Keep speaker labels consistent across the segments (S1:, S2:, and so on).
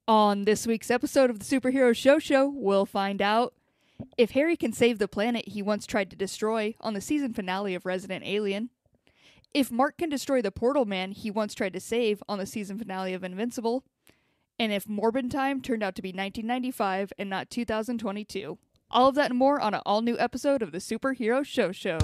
S1: On this week's episode of the Superhero Show, we'll find out if Harry can save the planet he once tried to destroy on the season finale of Resident Alien, if Mark can destroy the Portal Man he once tried to save on the season finale of Invincible, and if Morbid Time turned out to be 1995 and not 2022. All of that and more on an all-new episode of the Superhero Show.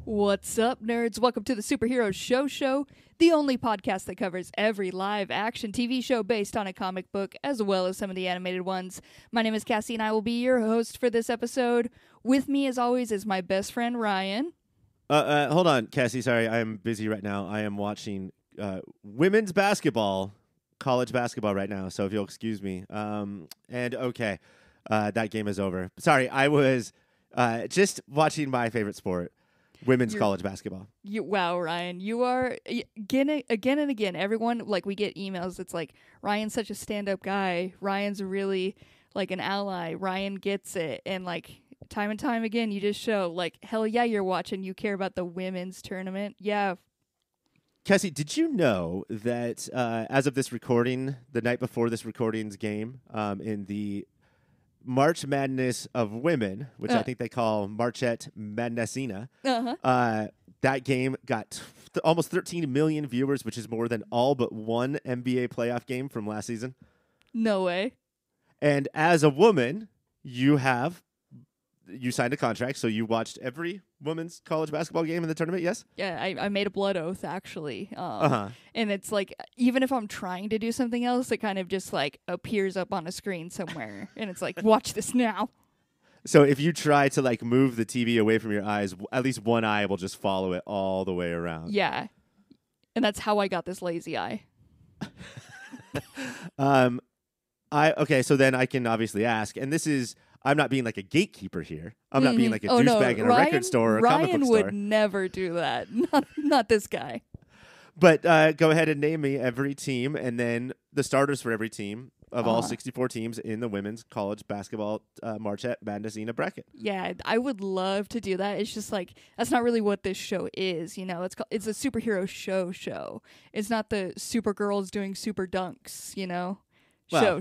S1: What's up, nerds? Welcome to the Superhero Show, the only podcast that covers every live-action TV show based on a comic book, as well as some of the animated ones. My name is Cassie, and I will be your host for this episode. With me, as always, is my best friend, Ryan.
S2: Hold on, Cassie. Sorry, I'm busy right now. I am watching women's basketball, college basketball right now, so if you'll excuse me. That game is over. Sorry, I was just watching my favorite sport. Women's college basketball.
S1: Wow, Ryan, you are again and again. Everyone, we get emails. It's like, Ryan's such a stand-up guy. Ryan's really an ally. Ryan gets it, and time and time again, you just show hell yeah, you're watching. You care about the women's tournament. Yeah.
S2: Cassie, did you know that as of this recording, the night before this recording's game, in the March Madness of Women, which I think they call Marchette Madnessina. That game got almost 13 million viewers, which is more than all but one NBA playoff game from last season.
S1: No way.
S2: And as a woman, you signed a contract, so you watched every women's college basketball game in the tournament, yes?
S1: Yeah, I made a blood oath, actually. And it's even if I'm trying to do something else, it kind of just appears up on a screen somewhere. And it's watch this now. So
S2: if you try to move the TV away from your eyes, at least one eye will just follow it all the way around.
S1: Yeah. And that's how I got this lazy eye.
S2: So then I can obviously ask, and this is, I'm not being a gatekeeper here. I'm not being a douchebag in a record store or a comic book store.
S1: Ryan would never do that. Not this guy.
S2: But go ahead and name me every team, and then the starters for every team of all 64 teams in the women's college basketball Marchette Madnessina bracket.
S1: Yeah, I would love to do that. It's just that's not really what this show is. It's a superhero show. It's not the Supergirls doing super dunks.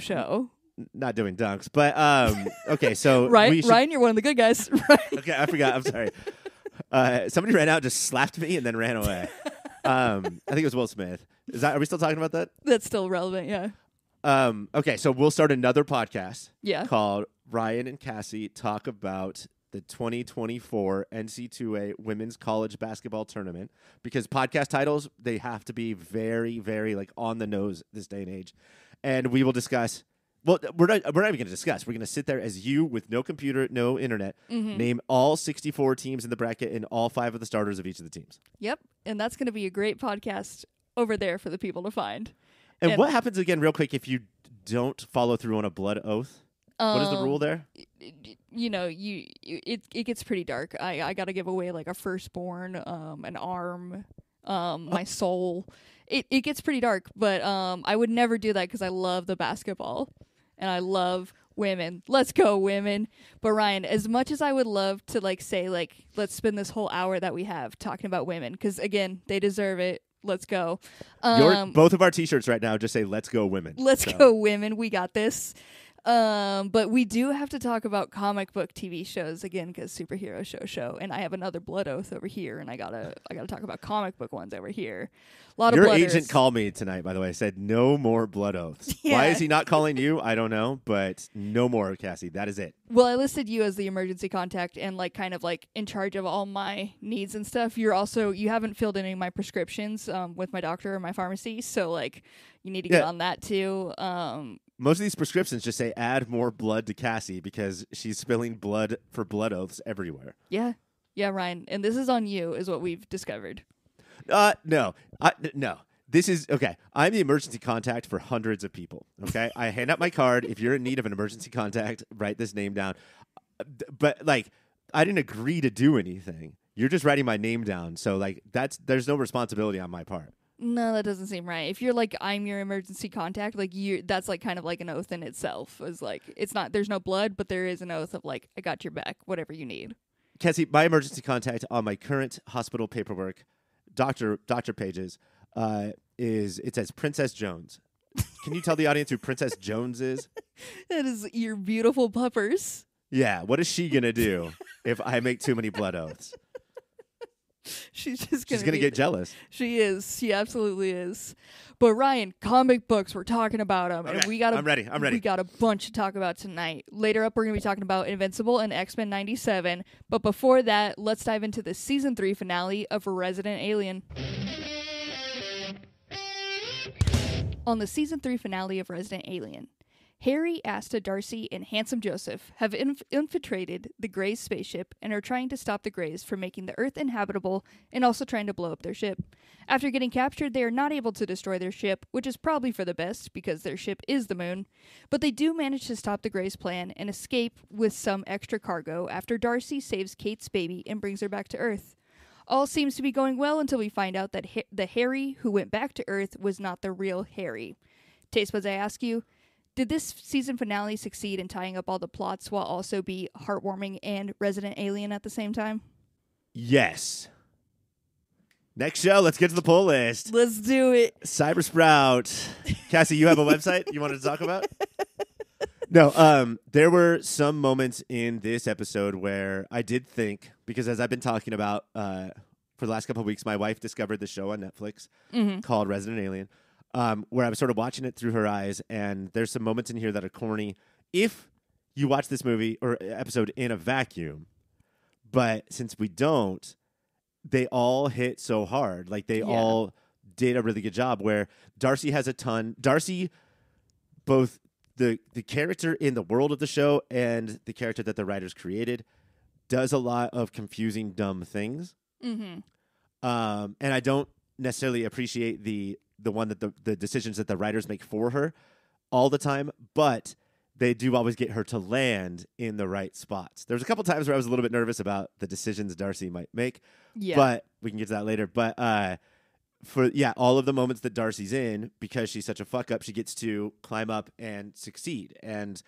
S1: Show.
S2: Not doing dunks, but okay. So
S1: Ryan, you're one of the good guys.
S2: Okay, I forgot. I'm sorry. Somebody ran out, just slapped me, and then ran away. I think it was Will Smith. Are we still talking about that?
S1: That's still relevant. Yeah.
S2: Okay, so we'll start another podcast.
S1: Yeah.
S2: Called Ryan and Cassie Talk About the 2024 NC2A Women's College Basketball Tournament, because podcast titles, they have to be very, very on the nose this day and age, and we will discuss. Well, we're not even going to discuss. We're going to sit there as you, with no computer, no internet, name all 64 teams in the bracket and all 5 of the starters of each of the teams.
S1: Yep, and that's going to be a great podcast over there for the people to find.
S2: And what happens, again, real quick, if you don't follow through on a blood oath? What is the rule there?
S1: It gets pretty dark. I got to give away a firstborn, an arm, my soul. It gets pretty dark, but I would never do that because I love the basketball. And I love women. Let's go, women. But Ryan, as much as I would love to say let's spend this whole hour that we have talking about women, because again, they deserve it. Let's go.
S2: Both of our T-shirts right now just say "Let's go, women."
S1: Let's go, women. We got this. But we do have to talk about comic book TV shows again, because Superhero Show, and I have another blood oath over here, and I gotta talk about comic book ones over here. A lot of
S2: your agent called me tonight, by the way, said no more blood oaths.
S1: Yeah.
S2: Why is he not calling you? I don't know, but no more, Cassie. That is it.
S1: Well, I listed you as the emergency contact and in charge of all my needs and stuff. You haven't filled in any of my prescriptions with my doctor or my pharmacy, so you need to get on that too.
S2: Most of these prescriptions just say add more blood to Cassie because she's spilling blood for blood oaths everywhere.
S1: Yeah, Ryan, and this is on you, is what we've discovered.
S2: No. This is okay. I'm the emergency contact for hundreds of people. Okay, I hand out my card. If you're in need of an emergency contact, write this name down. But like, I didn't agree to do anything. You're just writing my name down. So like, there's no responsibility on my part.
S1: No, that doesn't seem right. If you're like, I'm your emergency contact, like that's like kind of like an oath in itself. Is like, it's not, there's no blood, but there is an oath of like, I got your back, whatever you need.
S2: Cassie, my emergency contact on my current hospital paperwork, doctor pages, it says Princess Jones. Can you tell the audience who Princess Jones is?
S1: That is your beautiful puppers.
S2: Yeah, what is she gonna do if I make too many blood oaths?
S1: She's
S2: gonna get jealous.
S1: She is. She absolutely is. But Ryan, comic books, we're talking about them,
S2: Okay,
S1: and we got.
S2: I'm ready.
S1: We got a bunch to talk about tonight. Later up, we're gonna be talking about Invincible and X-Men '97. But before that, let's dive into the season 3 finale of Resident Alien. On the season 3 finale of Resident Alien, Harry, Asta, Darcy, and Handsome Joseph have infiltrated the Greys' spaceship and are trying to stop the Greys from making the Earth inhabitable and also trying to blow up their ship. After getting captured, they are not able to destroy their ship, which is probably for the best because their ship is the moon, but they do manage to stop the Greys' plan and escape with some extra cargo after Darcy saves Kate's baby and brings her back to Earth. All seems to be going well until we find out that the Harry who went back to Earth was not the real Harry. Taste Buds, I ask you, did this season finale succeed in tying up all the plots while also be heartwarming and Resident Alien at the same time?
S2: Yes. Next show, let's get to the pull list.
S1: Let's do it.
S2: Cyber Sprout. Cassie, you have a website you wanted to talk about? No, there were some moments in this episode where I did think, because as I've been talking about for the last couple of weeks, my wife discovered the show on Netflix called Resident Alien. Where I was sort of watching it through her eyes, and there's some moments in here that are corny if you watch this movie or episode in a vacuum. But since we don't, they all hit so hard. Like, they all did a really good job, where Darcy has a ton. Darcy, both the character in the world of the show and the character that the writers created, does a lot of confusing, dumb things. And I don't necessarily appreciate the one that the decisions that the writers make for her all the time, but they do always get her to land in the right spots. There's a couple times where I was a little bit nervous about the decisions Darcy might make, but we can get to that later. But all of the moments that Darcy's in, because she's such a fuck up, she gets to climb up and succeed. And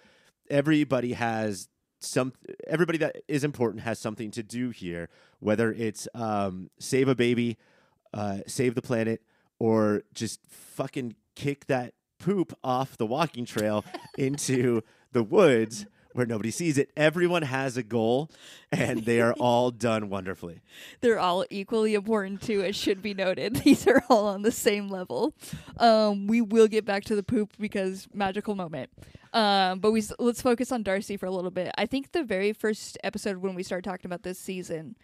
S2: everybody that is important has something to do here, whether it's save a baby, save the planet, or just fucking kick that poop off the walking trail into the woods where nobody sees it. Everyone has a goal, and they are all done wonderfully. They're
S1: all equally important, too, it should be noted. These are all on the same level. We will get back to the poop because magical moment. But let's focus on Darcy for a little bit. I think the very first episode when we started talking about this season,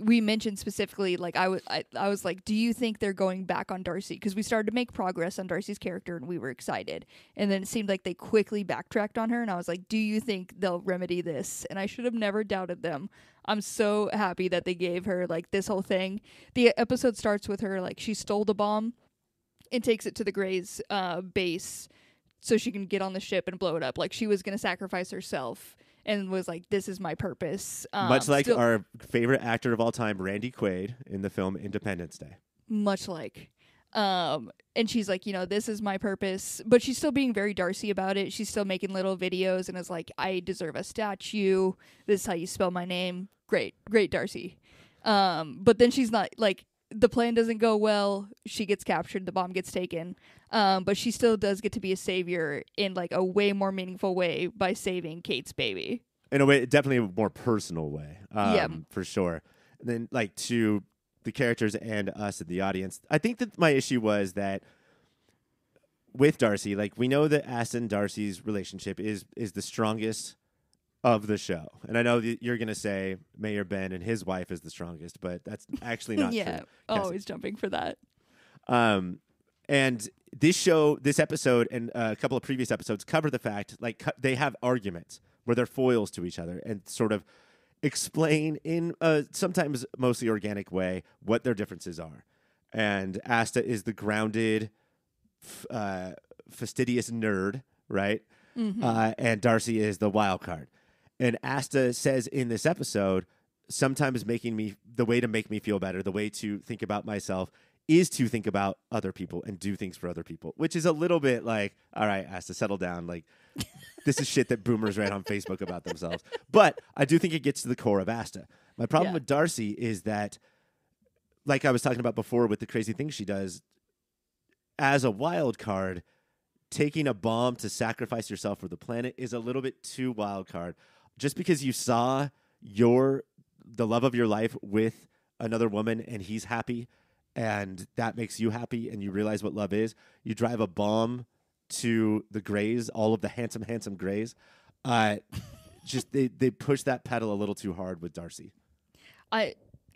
S1: we mentioned specifically, like, I was like, do you think they're going back on Darcy? Because we started to make progress on Darcy's character and we were excited. And then it seemed like they quickly backtracked on her. And I was like, do you think they'll remedy this? And I should have never doubted them. I'm so happy that they gave her, like, this whole thing. The episode starts with her, like, she stole the bomb and takes it to the Greys base so she can get on the ship and blow it up. Like, she was going to sacrifice herself and was like, this is my purpose.
S2: Much like our favorite actor of all time, Randy Quaid, in the film Independence Day.
S1: Much like. And she's like, this is my purpose. But she's still being very Darcy about it. She's still making little videos and is like, I deserve a statue. This is how you spell my name. Great Darcy. But then she's not, like, the plan doesn't go well. She gets captured. The bomb gets taken. But she still does get to be a savior in, like, a way more meaningful way by saving Kate's baby.
S2: In a way, definitely a more personal way. For sure. And then, like, to the characters and us and the audience, I think that my issue was that with Darcy, like, we know that Asta and Darcy's relationship is the strongest of the show. And I know that you're going to say Mayor Ben and his wife is the strongest, but that's actually not true.
S1: Always jumping for that.
S2: And this episode and a couple of previous episodes cover the fact, like, they have arguments where they're foils to each other and sort of explain in a sometimes mostly organic way what their differences are. and Asta is the grounded, fastidious nerd, right? And Darcy is the wild card. And Asta says in this episode, sometimes the way to make me feel better, the way to think about myself is to think about other people and do things for other people, which is a little bit like, all right, Asta, settle down. Like, this is shit that boomers write on Facebook about themselves. But I do think it gets to the core of Asta. My problem with Darcy is that, like I was talking about before with the crazy things she does, as a wild card, taking a bomb to sacrifice yourself for the planet is a little bit too wild card. Just because you saw the love of your life with another woman and he's happy and that makes you happy and you realize what love is, you drive a bomb to the Greys, all of the handsome Greys. Just they push that pedal a little too hard with Darcy.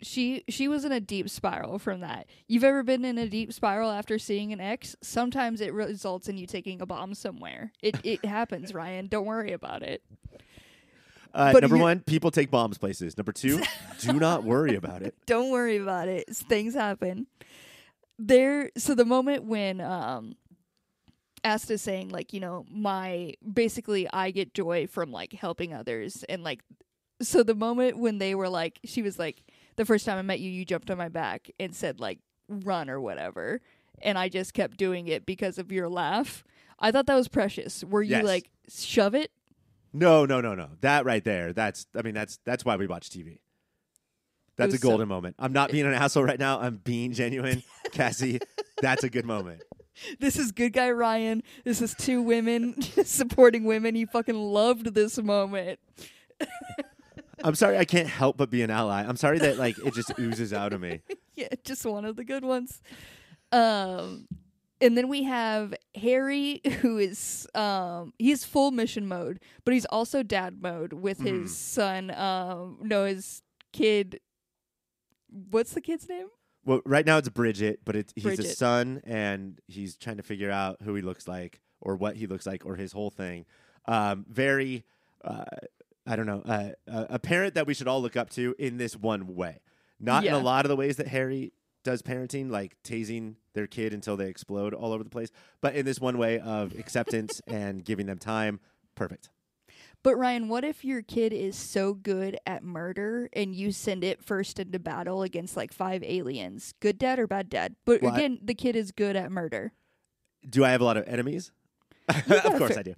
S1: She was in a deep spiral from that. You've ever been in a deep spiral after seeing an ex? Sometimes it results in you taking a bomb somewhere. It happens, Ryan. Don't worry about it.
S2: Number one, people take bombs places. Number two, do not worry about it.
S1: Don't worry about it. Things happen. So the moment when Asta's saying, like, you know, basically I get joy from, like, helping others. And, like, so the moment when they were like, she was like, the first time I met you, you jumped on my back and said, like, run or whatever. And I just kept doing it because of your laugh. I thought that was precious. Were you like, shove it?
S2: No. That right there, that's why we watch TV. That's a golden moment. I'm not being an asshole right now. I'm being genuine. Cassie, that's a good moment.
S1: This is good guy Ryan. This is two women supporting women. He fucking loved this moment.
S2: I'm sorry I can't help but be an ally. I'm sorry that, like, it just oozes out of me.
S1: Yeah, just one of the good ones. And then we have Harry, who is he's full mission mode, but he's also dad mode with his son, his kid. What's the kid's name?
S2: Well, right now it's Bridget, but he's
S1: Bridget.
S2: a son, and he's trying to figure out who he looks like or what he looks like or his whole thing. Very, I don't know, a parent that we should all look up to in this one way. Not in a lot of the ways that Harry does parenting, like tasing their kid until they explode all over the place, but in this one way of acceptance and giving them time. Perfect.
S1: But Ryan, what if your kid is so good at murder and you send it first into battle against like 5 aliens? Good dad or bad dad? But again, the kid is good at murder.
S2: Do I have a lot of enemies? Of course I do.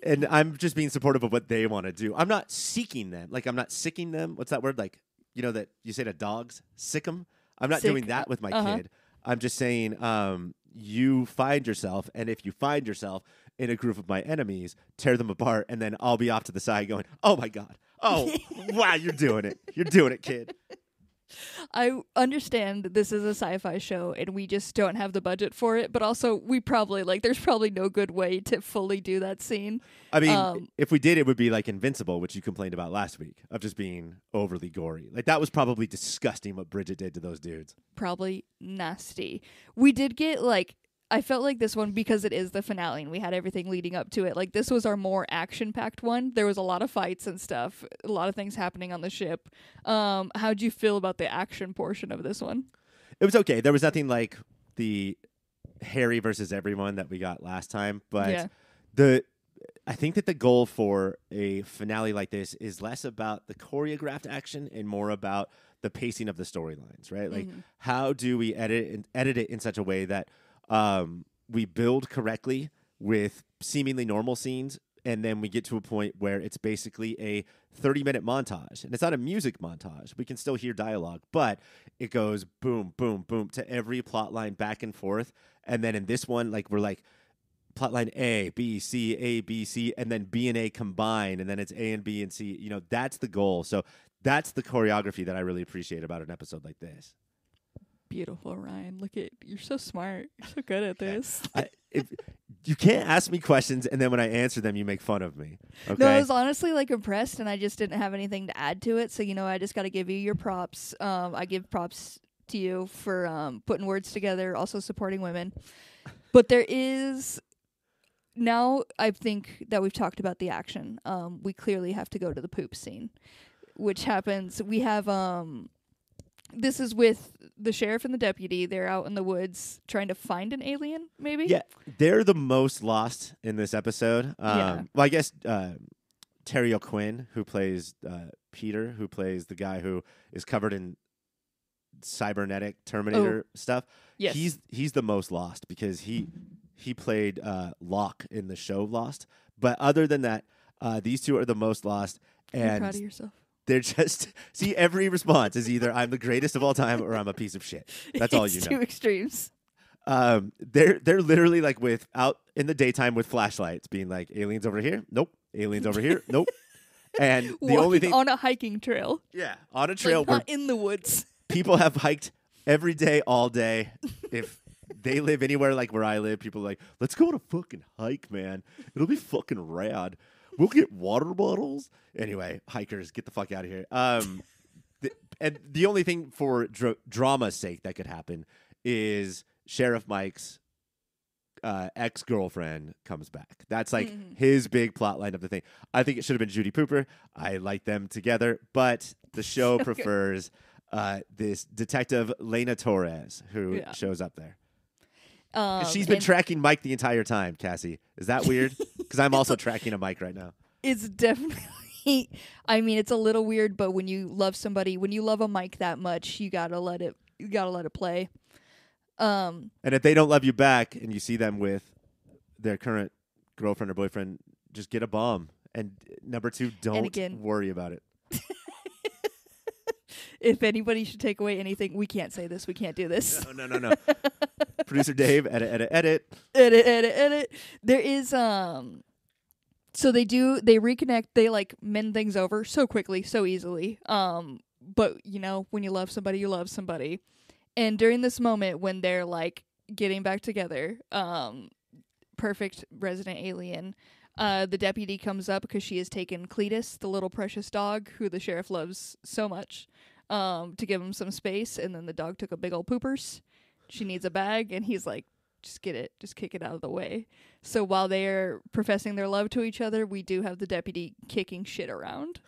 S2: And I'm just being supportive of what they want to do. I'm not seeking them. Like, I'm not sicking them. What's that word? Like, you know that you say to dogs, sick them? I'm not doing that with my kid. I'm just saying you find yourself, and if you find yourself in a group of my enemies, tear them apart, and then I'll be off to the side going, oh, my God. Oh, wow, you're doing it. You're doing it, kid.
S1: I understand that this is a sci-fi show and we just don't have the budget for it, but also we probably, like, there's probably no good way to fully do that scene.
S2: I mean, if we did, it would be like Invincible, which you complained about last week, of just being overly gory. Like, that was probably disgusting what Bridget did to those dudes.
S1: Probably nasty. We did get, like, I felt like this one, because it is the finale and we had everything leading up to it, like, this was our more action-packed one. There was a lot of fights and stuff, a lot of things happening on the ship. How'd you feel about the action portion of this one?
S2: It was okay. There was nothing like the Harry versus everyone that we got last time, but I think that the goal for a finale like this is less about the choreographed action and more about the pacing of the storylines, right? Like, how do we edit it in such a way that we build correctly with seemingly normal scenes, and then we get to a point where it's basically a 30-minute montage. And it's not a music montage. We can still hear dialogue, but it goes boom, boom, boom to every plot line back and forth. And then in this one, like, we're like, plot line A, B, C, and then B and A combine, and then it's A and B and C. You know, that's the goal. So that's the choreography that I really appreciate about an episode like this.
S1: Beautiful, Ryan. Look at, you're so smart. You're so good at this.
S2: If you can't ask me questions and then when I answer them, you make fun of me. Okay?
S1: No, I was honestly, like, impressed, and I just didn't have anything to add to it. So, you know, I just got to give you your props. I give props to you for putting words together, also supporting women. But there is, now I think that we've talked about the action. We clearly have to go to the poop scene, which happens. We have This is with the sheriff and the deputy. They're out in the woods trying to find an alien, maybe?
S2: Yeah, they're the most lost in this episode.
S1: Yeah.
S2: Well, I guess Terry O'Quinn, who plays Peter, who plays the guy who is covered in cybernetic Terminator stuff.
S1: Yes.
S2: He's the most lost because he played Locke in the show Lost. But other than that, these two are the most lost. And
S1: I'm proud of yourself.
S2: they're just every response is either I'm the greatest of all time or I'm a piece of shit. That's all you know.
S1: Two extremes.
S2: They're literally like out in the daytime with flashlights, being like aliens over here, nope. Aliens over here, nope. And the only thing
S1: on a hiking trail.
S2: Yeah, on a trail
S1: like,
S2: where
S1: not in the woods.
S2: People have hiked every day, all day. If they live anywhere like where I live, people are like, let's go on a fucking hike, man. It'll be fucking rad. We'll get water bottles. Anyway, hikers, get the fuck out of here. And the only thing for drama's sake that could happen is Sheriff Mike's ex-girlfriend comes back. That's like his big plot line of the thing. I think it should have been Judy Pooper. I like them together, but the show prefers this detective Lena Torres who shows up there. She's been tracking Mike the entire time, Cassie. Is that weird? Because I'm also tracking a Mike right now. It's
S1: definitely, I mean, it's a little weird, but when you love somebody, when you love a Mike that much, you gotta let it play.
S2: And if they don't love you back and you see them with their current girlfriend or boyfriend, just get a bomb. And number two, don't worry about it.
S1: If anybody should take away anything, we can't say this. We can't do this.
S2: No. Producer Dave, edit.
S1: Edit. There is, so they reconnect, they like mend things over so quickly, so easily. But you know, when you love somebody, you love somebody. And during this moment when they're like getting back together, perfect resident alien, the deputy comes up because she has taken Cletus, the little precious dog who the sheriff loves so much, to give him some space. And then the dog took a big old poopers. She needs a bag, and he's like, just get it. Just kick it out of the way. So while they're professing their love to each other, we do have the deputy kicking shit around.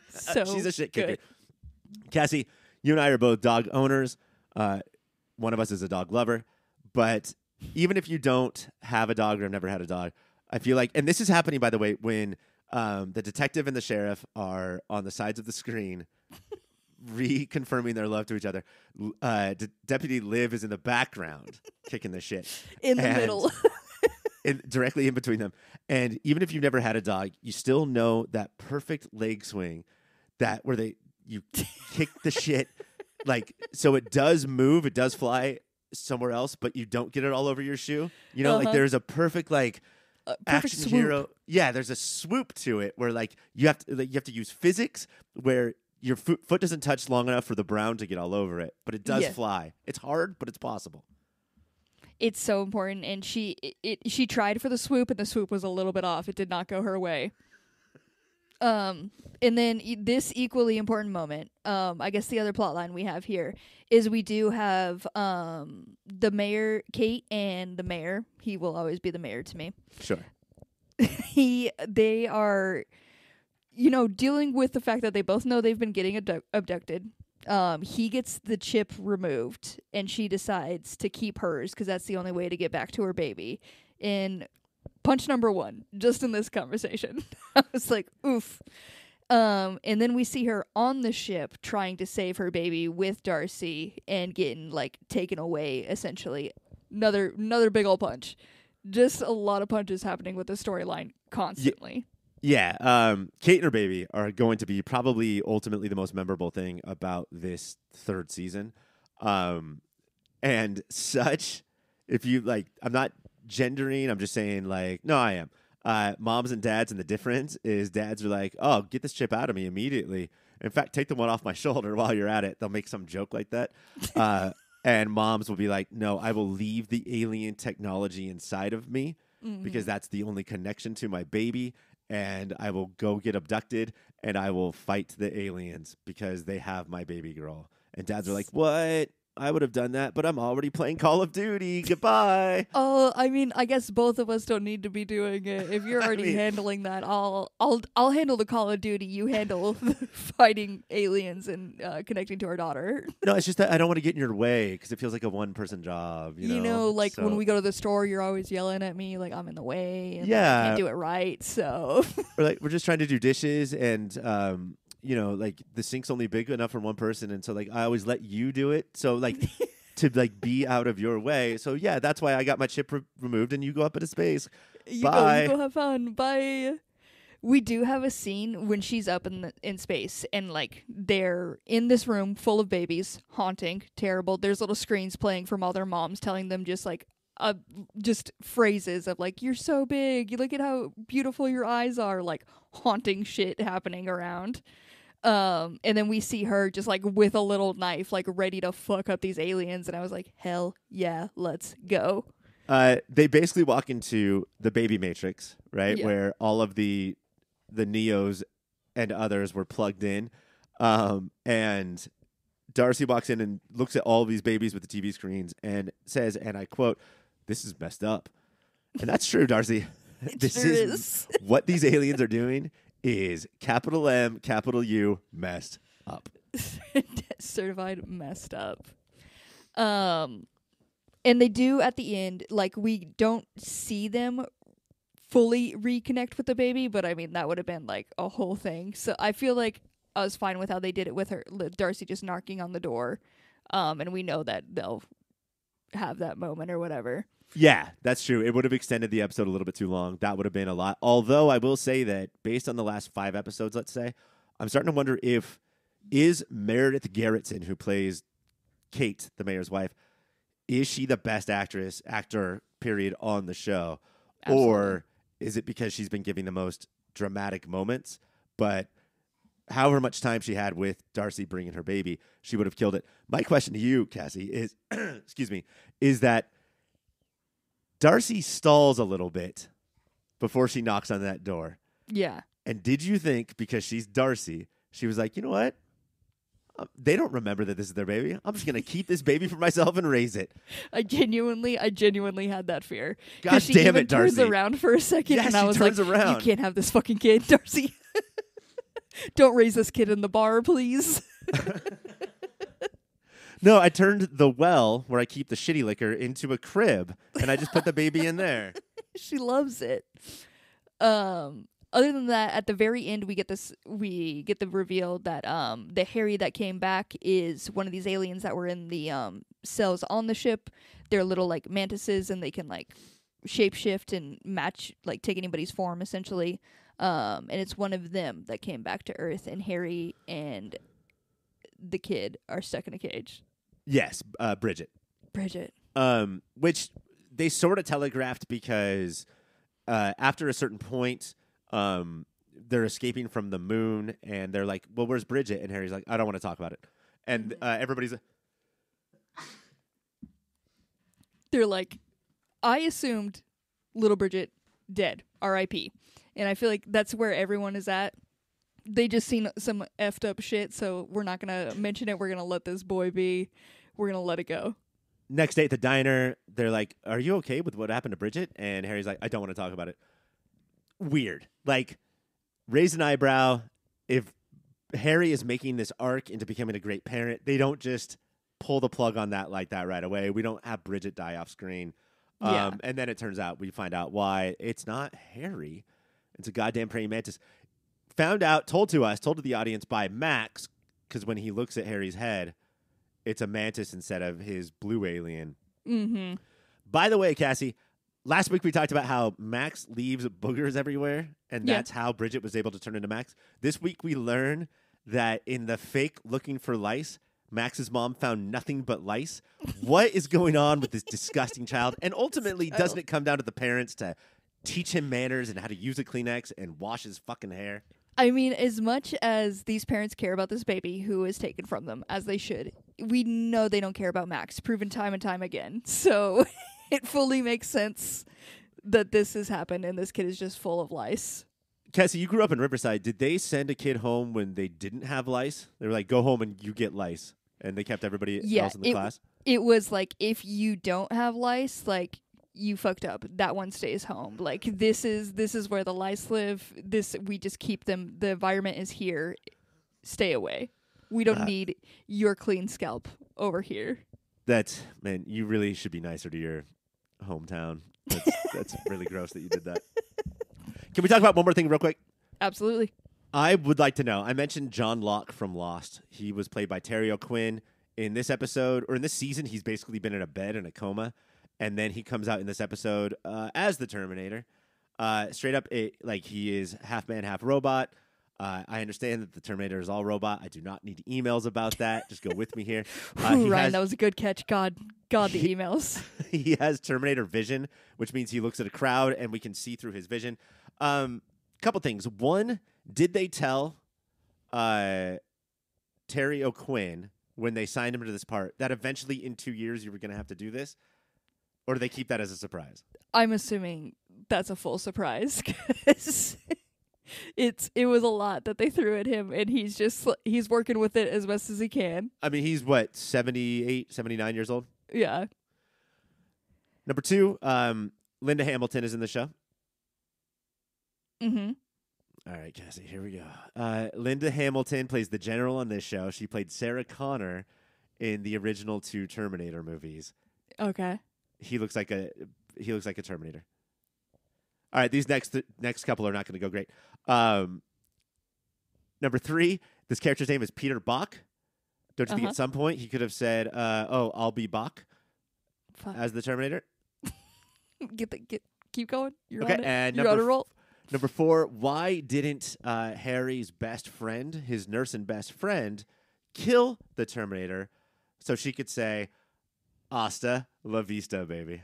S1: So
S2: she's a shit kicker. Cassie, you and I are both dog owners. One of us is a dog lover. But even if you don't have a dog or have never had a dog, I feel like, and this is happening, by the way, when the detective and the sheriff are on the sides of the screen reconfirming their love to each other. Deputy Liv is in the background kicking the shit.
S1: In the middle.
S2: Directly in between them. And even if you've never had a dog, you still know that perfect leg swing where you kick the shit. Like, so it does move, it does fly somewhere else, but you don't get it all over your shoe. You know, like there's a perfect action
S1: swoop.
S2: hero. Yeah, there's a swoop to it where like you have to use physics where your foot doesn't touch long enough for the brown to get all over it, but it does fly. It's hard, but it's possible.
S1: It's so important, and she tried for the swoop, and the swoop was a little bit off. It did not go her way. And then this equally important moment, I guess the other plot line we have here is we do have the mayor, Kate, and the mayor. He will always be the mayor to me.
S2: Sure.
S1: They are, dealing with the fact that they both know they've been getting abducted. He gets the chip removed, and she decides to keep hers because that's the only way to get back to her baby. And punch number one, just in this conversation. I was like, oof. And then we see her on the ship trying to save her baby with Darcy and getting taken away, essentially. Another big old punch. Just a lot of punches happening with the storyline constantly.
S2: Yeah. Kate and her baby are going to be probably ultimately the most memorable thing about this third season. And such, if you I'm not gendering, I'm just saying no, I am. Moms and dads, and the difference is dads are like, oh, get this chip out of me immediately. In fact, take the one off my shoulder while you're at it. They'll make some joke like that. And moms will be like, no, I will leave the alien technology inside of me because that's the only connection to my baby. And I will go get abducted and I will fight the aliens because they have my baby girl. And dads are like, what? I would have done that, but I'm already playing Call of Duty. Goodbye.
S1: Oh, I mean, I guess both of us don't need to be doing it. If you're already handling that, I'll handle the Call of Duty. You handle fighting aliens and connecting to our daughter.
S2: No, it's just that I don't want to get in your way because it feels like a one-person job. You know,
S1: like when we go to the store, you're always yelling at me like I'm in the way and I can't do it right. So,
S2: or like we're just trying to do dishes and like the sink's only big enough for one person, and so like I always let you do it. So like to like be out of your way. So yeah, that's why I got my chip removed, and you go up into space. Bye.
S1: You go have fun. Bye. We do have a scene when she's up in space, and like they're in this room full of babies, haunting, terrible. There's little screens playing from all their moms, telling them just phrases of like, "You're so big. You look at how beautiful your eyes are." Like haunting shit happening around. And then we see her just like with a little knife, like ready to fuck up these aliens. And I was like, hell yeah, let's go.
S2: They basically walk into the baby matrix, right?
S1: Yeah.
S2: Where all of the Neos and others were plugged in. And Darcy walks in and looks at all of these babies with the TV screens and says, and I quote, "This is messed up." And that's true, Darcy. This
S1: sure is.
S2: What these aliens are doing is capital M, capital U, messed up.
S1: Certified messed up. And they do at the end, like we don't see them fully reconnect with the baby, but I mean that would have been like a whole thing. So I feel like I was fine with how they did it with her, Darcy just knocking on the door. And we know that they'll have that moment or whatever.
S2: Yeah, that's true. It would have extended the episode a little bit too long. That would have been a lot. Although I will say that based on the last 5 episodes, let's say, I'm starting to wonder is Meredith Garrettson, who plays Kate, the mayor's wife, is she the best actor, period, on the show? Absolutely. Or is it because she's been giving the most dramatic moments? But however much time she had with Darcy bringing her baby, she would have killed it. My question to you, Cassie, is, is that Darcy stalls a little bit before she knocks on that door.
S1: Yeah.
S2: And did you think, because she's Darcy, she was like, you know what? They don't remember that this is their baby. I'm just going to keep this baby for myself and raise it.
S1: I genuinely had that fear.
S2: God damn it, Darcy.
S1: She turns around for a second,
S2: yes,
S1: and I was like,
S2: around.
S1: You can't have this fucking kid, Darcy. Don't raise this kid in the bar, please.
S2: No, I turned the well where I keep the shitty liquor into a crib, and I just put the baby in there.
S1: She loves it. Other than that, at the very end, we get the reveal that the Harry that came back is one of these aliens that were in the cells on the ship. They're little like mantises, and they can like shapeshift and match, like take anybody's form essentially. And it's one of them that came back to Earth, and Harry and the kid are stuck in a cage.
S2: Yes, Bridget. Which they sort of telegraphed because after a certain point, they're escaping from the moon, and they're like, well, where's Bridget? And Harry's like, I don't want to talk about it. And everybody's
S1: they're like, I assumed little Bridget dead, R.I.P. And I feel like that's where everyone is at. They just seen some effed up shit, so we're not going to mention it. We're going to let this boy be. We're going to let it go.
S2: Next day at the diner, they're like, are you okay with what happened to Bridget? And Harry's like, I don't want to talk about it. Weird. Like, raise an eyebrow. If Harry is making this arc into becoming a great parent, they don't just pull the plug on that like that right away. We don't have Bridget die off screen.
S1: Yeah.
S2: And then it turns out, we find out why it's not Harry. It's a goddamn praying mantis. Found out, told to the audience by Max, because when he looks at Harry's head, it's a mantis instead of his blue alien.
S1: Mm-hmm.
S2: By the way, Cassie, last week we talked about how Max leaves boogers everywhere, and that's how Bridget was able to turn into Max. This week we learn that in the fake Looking for Lice, Max's mom found nothing but lice. What is going on with this disgusting child? And ultimately, doesn't it come down to the parents to teach him manners and how to use a Kleenex and wash his fucking hair?
S1: I mean, as much as these parents care about this baby who is taken from them, as they should, we know they don't care about Max, proven time and time again. So it fully makes sense that this has happened and this kid is just full of lice.
S2: Cassie, you grew up in Riverside. Did they send a kid home when they didn't have lice? They were like, go home and you get lice. and they kept everybody
S1: Yeah,
S2: else in the class.
S1: It was like, if you don't have lice, like, you fucked up. That one stays home. Like, this is where the lice live. We just keep them. The environment is here. Stay away. We don't need your clean scalp over here.
S2: Man, you really should be nicer to your hometown. That's really gross that you did that. Can we talk about one more thing real quick?
S1: Absolutely.
S2: I would like to know. I mentioned John Locke from Lost. He was played by Terry O'Quinn. In this episode, or in this season, he's basically been in a bed in a coma, and then he comes out in this episode as the Terminator. Straight up, he is half man, half robot. I understand that the Terminator is all robot. I do not need emails about that. Just go with me here.
S1: Ryan, that was a good catch. God, the emails.
S2: He has Terminator vision, which means he looks at a crowd and we can see through his vision. Couple things. One, did they tell Terry O'Quinn when they signed him to this part that eventually in 2 years you were going to have to do this? Or do they keep that as a surprise?
S1: I'm assuming that's a full surprise, because it was a lot that they threw at him, and he's working with it as best as he can.
S2: I mean, he's what, 78, 79 years old?
S1: Yeah.
S2: Number 2, Linda Hamilton is in the show.
S1: Mm-hmm.
S2: All right, Cassie, here we go. Linda Hamilton plays the general on this show. She played Sarah Connor in the original 2 Terminator movies.
S1: Okay.
S2: He looks like a Terminator. All right, these next couple are not going to go great. Number 3, this character's name is Peter Bach. Don't you think at some point he could have said, I'll be Bach as the Terminator?
S1: Keep going. You're
S2: okay,
S1: on it.
S2: And
S1: you're on a roll.
S2: Number 4, why didn't Harry's best friend, his nurse and best friend, kill the Terminator so she could say, Asta, la vista, baby?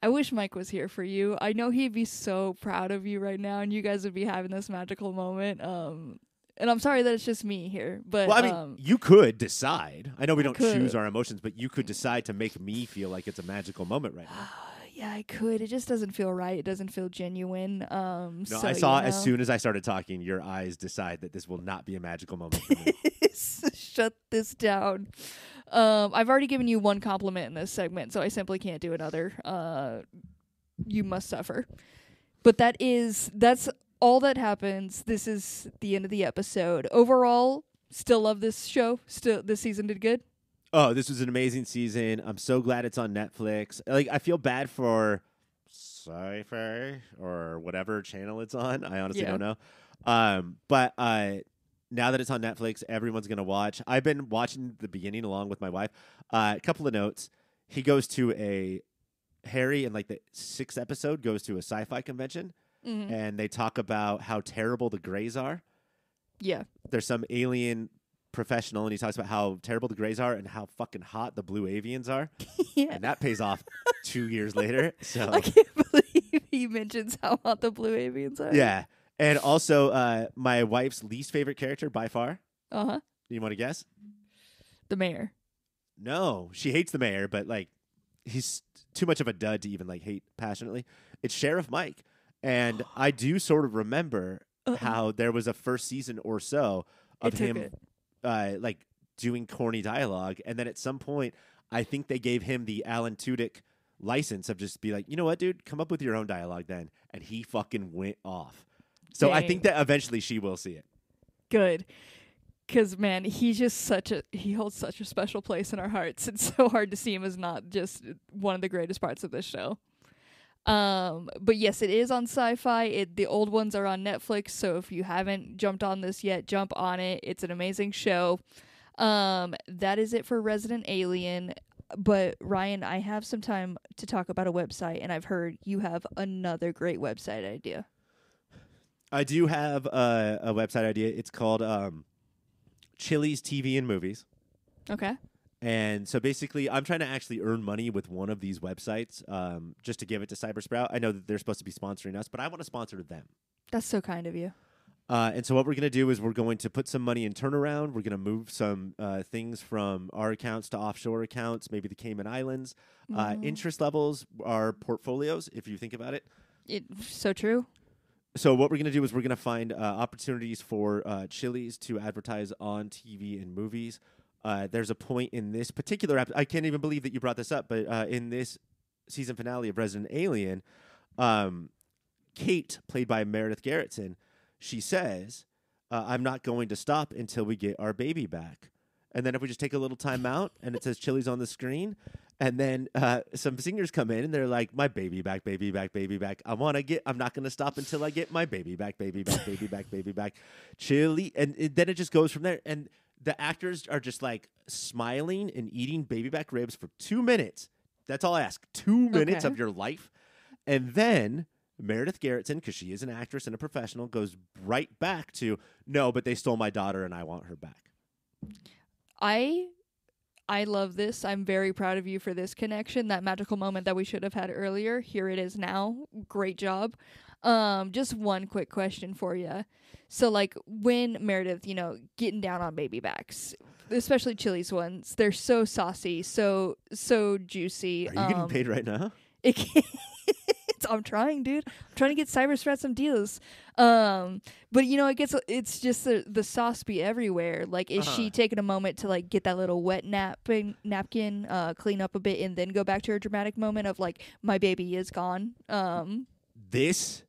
S1: I wish Mike was here for you. I know he'd be so proud of you right now, and you guys would be having this magical moment. And I'm sorry that it's just me here. But
S2: well, I mean, you could decide. I know we don't choose our emotions, but you could decide to make me feel like it's a magical moment right now.
S1: Yeah, I could. It just doesn't feel right. It doesn't feel genuine.
S2: No, I saw as soon as I started talking, your eyes decide that this will not be a magical moment for me.
S1: Shut this down. I've already given you one compliment in this segment, so I simply can't do another. You must suffer. But that's all that happens. This is the end of the episode. Overall, still love this show. Still, this season did good.
S2: Oh, this was an amazing season. I'm so glad it's on Netflix. Like, I feel bad for Sci-Fi or whatever channel it's on. I honestly don't know. But now that it's on Netflix, everyone's going to watch. I've been watching the beginning along with my wife. A couple of notes. Harry in like the 6th episode goes to a sci-fi convention, and they talk about how terrible the Greys are.
S1: Yeah.
S2: There's some alien professional, and he talks about how terrible the Greys are and how fucking hot the blue avians are.
S1: Yeah.
S2: And that pays off 2 years later. So
S1: I can't believe he mentions how hot the blue avians are.
S2: Yeah. And also, my wife's least favorite character by far.
S1: Uh-huh.
S2: You want to guess?
S1: The mayor.
S2: No, she hates the mayor, but like he's too much of a dud to even like hate passionately. It's Sheriff Mike. And I do sort of remember how there was a first season or so of him like doing corny dialogue, and then at some point I think they gave him the Alan Tudyk license of just be like, you know what, dude, come up with your own dialogue then, and he fucking went off. So I think that eventually she will see it.
S1: Good. Because, man, he holds such a special place in our hearts. It's so hard to see him as not just one of the greatest parts of this show. But yes, it is on Sci-Fi. The old ones are on Netflix, so if you haven't jumped on this yet, jump on it. It's an amazing show. That is it for Resident Alien. But Ryan, I have some time to talk about a website, and I've heard you have another great website idea.
S2: I do have a website idea. It's called Chili's TV and Movies.
S1: Okay.
S2: And so basically, I'm trying to actually earn money with one of these websites just to give it to Cybersprout. I know that they're supposed to be sponsoring us, but I want to sponsor them.
S1: That's so kind of you.
S2: And so what we're going to do is we're going to put some money in turnaround. We're going to move some things from our accounts to offshore accounts, maybe the Cayman Islands. Interest levels are portfolios, if you think about it.
S1: It's so true.
S2: So what we're going to do is we're going to find opportunities for Chili's to advertise on TV and movies. there's a point in this particular episode. I can't even believe that you brought this up, but in this season finale of Resident Alien, Kate, played by Meredith Garrettson, she says, I'm not going to stop until we get our baby back. And then if we just take a little time out and it says Chili's on the screen, and then some singers come in and they're like, my baby back, baby back, baby back. I'm not going to stop until I get my baby back, baby back, baby back, baby back. Chili. And then it just goes from there. And the actors are just like smiling and eating baby back ribs for 2 minutes. That's all I ask. 2 minutes of your life. And then Meredith Garrettson, because she is an actress and a professional, goes right back to, no, but they stole my daughter and I want her back.
S1: I love this. I'm very proud of you for this connection. That magical moment that we should have had earlier. Here it is now. Great job. Just one quick question for you. So, like, when Meredith, getting down on baby backs, especially Chili's ones, they're so saucy, so juicy.
S2: Are you getting paid right now?
S1: I'm trying, dude. I'm trying to get Cybersprat some deals. But it's just the sauce be everywhere. Like, is she taking a moment to like get that little wet napkin, clean up a bit, and then go back to her dramatic moment of like, my baby is gone?
S2: This,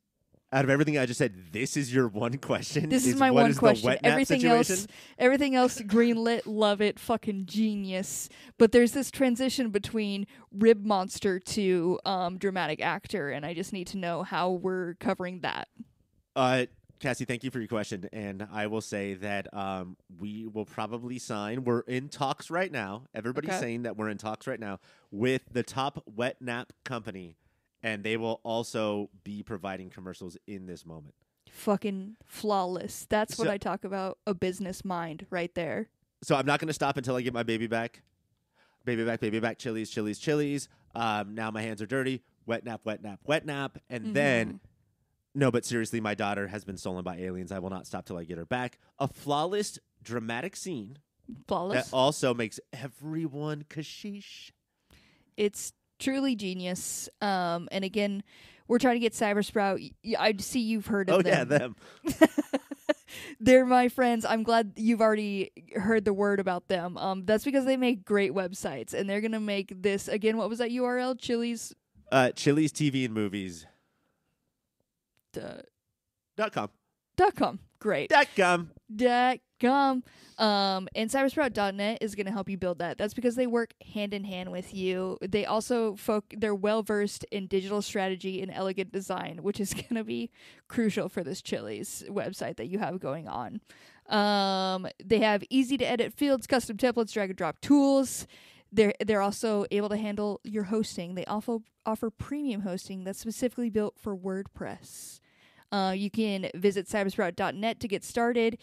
S2: out of everything I just said, this is your one question.
S1: This is my one question. Everything
S2: situation?
S1: else, greenlit, love it, fucking genius. But there's this transition between rib monster to dramatic actor, and I just need to know how we're covering that.
S2: Cassie, thank you for your question, and I will say that we will probably sign. We're in talks right now. Everybody's saying that we're in talks right now with the top wet nap company. And they will also be providing commercials in this moment.
S1: Fucking flawless. That's what I talk about. A business mind right there.
S2: So I'm not going to stop until I get my baby back. Baby back, baby back. Chili's, Chili's, Chili's. Now my hands are dirty. Wet nap, wet nap, wet nap. And then, no, but seriously, my daughter has been stolen by aliens. I will not stop till I get her back. A flawless, dramatic scene.
S1: Flawless.
S2: That also makes everyone kashish.
S1: It's truly genius. And again, we're trying to get Cybersprout. I see you've heard of them.
S2: Oh, yeah, them.
S1: They're my friends. I'm glad you've already heard the word about them. That's because they make great websites. And they're going to make this, again, what was that URL? Chili's?
S2: Chili's TV and Movies. .com.
S1: Great.
S2: .com.
S1: And cybersprout.net is going to help you build that. That's because they work hand in hand with you. They also they're well versed in digital strategy and elegant design, which is going to be crucial for this Chili's website that you have going on. They have easy to edit fields, custom templates, drag and drop tools. They're also able to handle your hosting. They also offer premium hosting that's specifically built for WordPress. You can visit cybersprout.net to get started.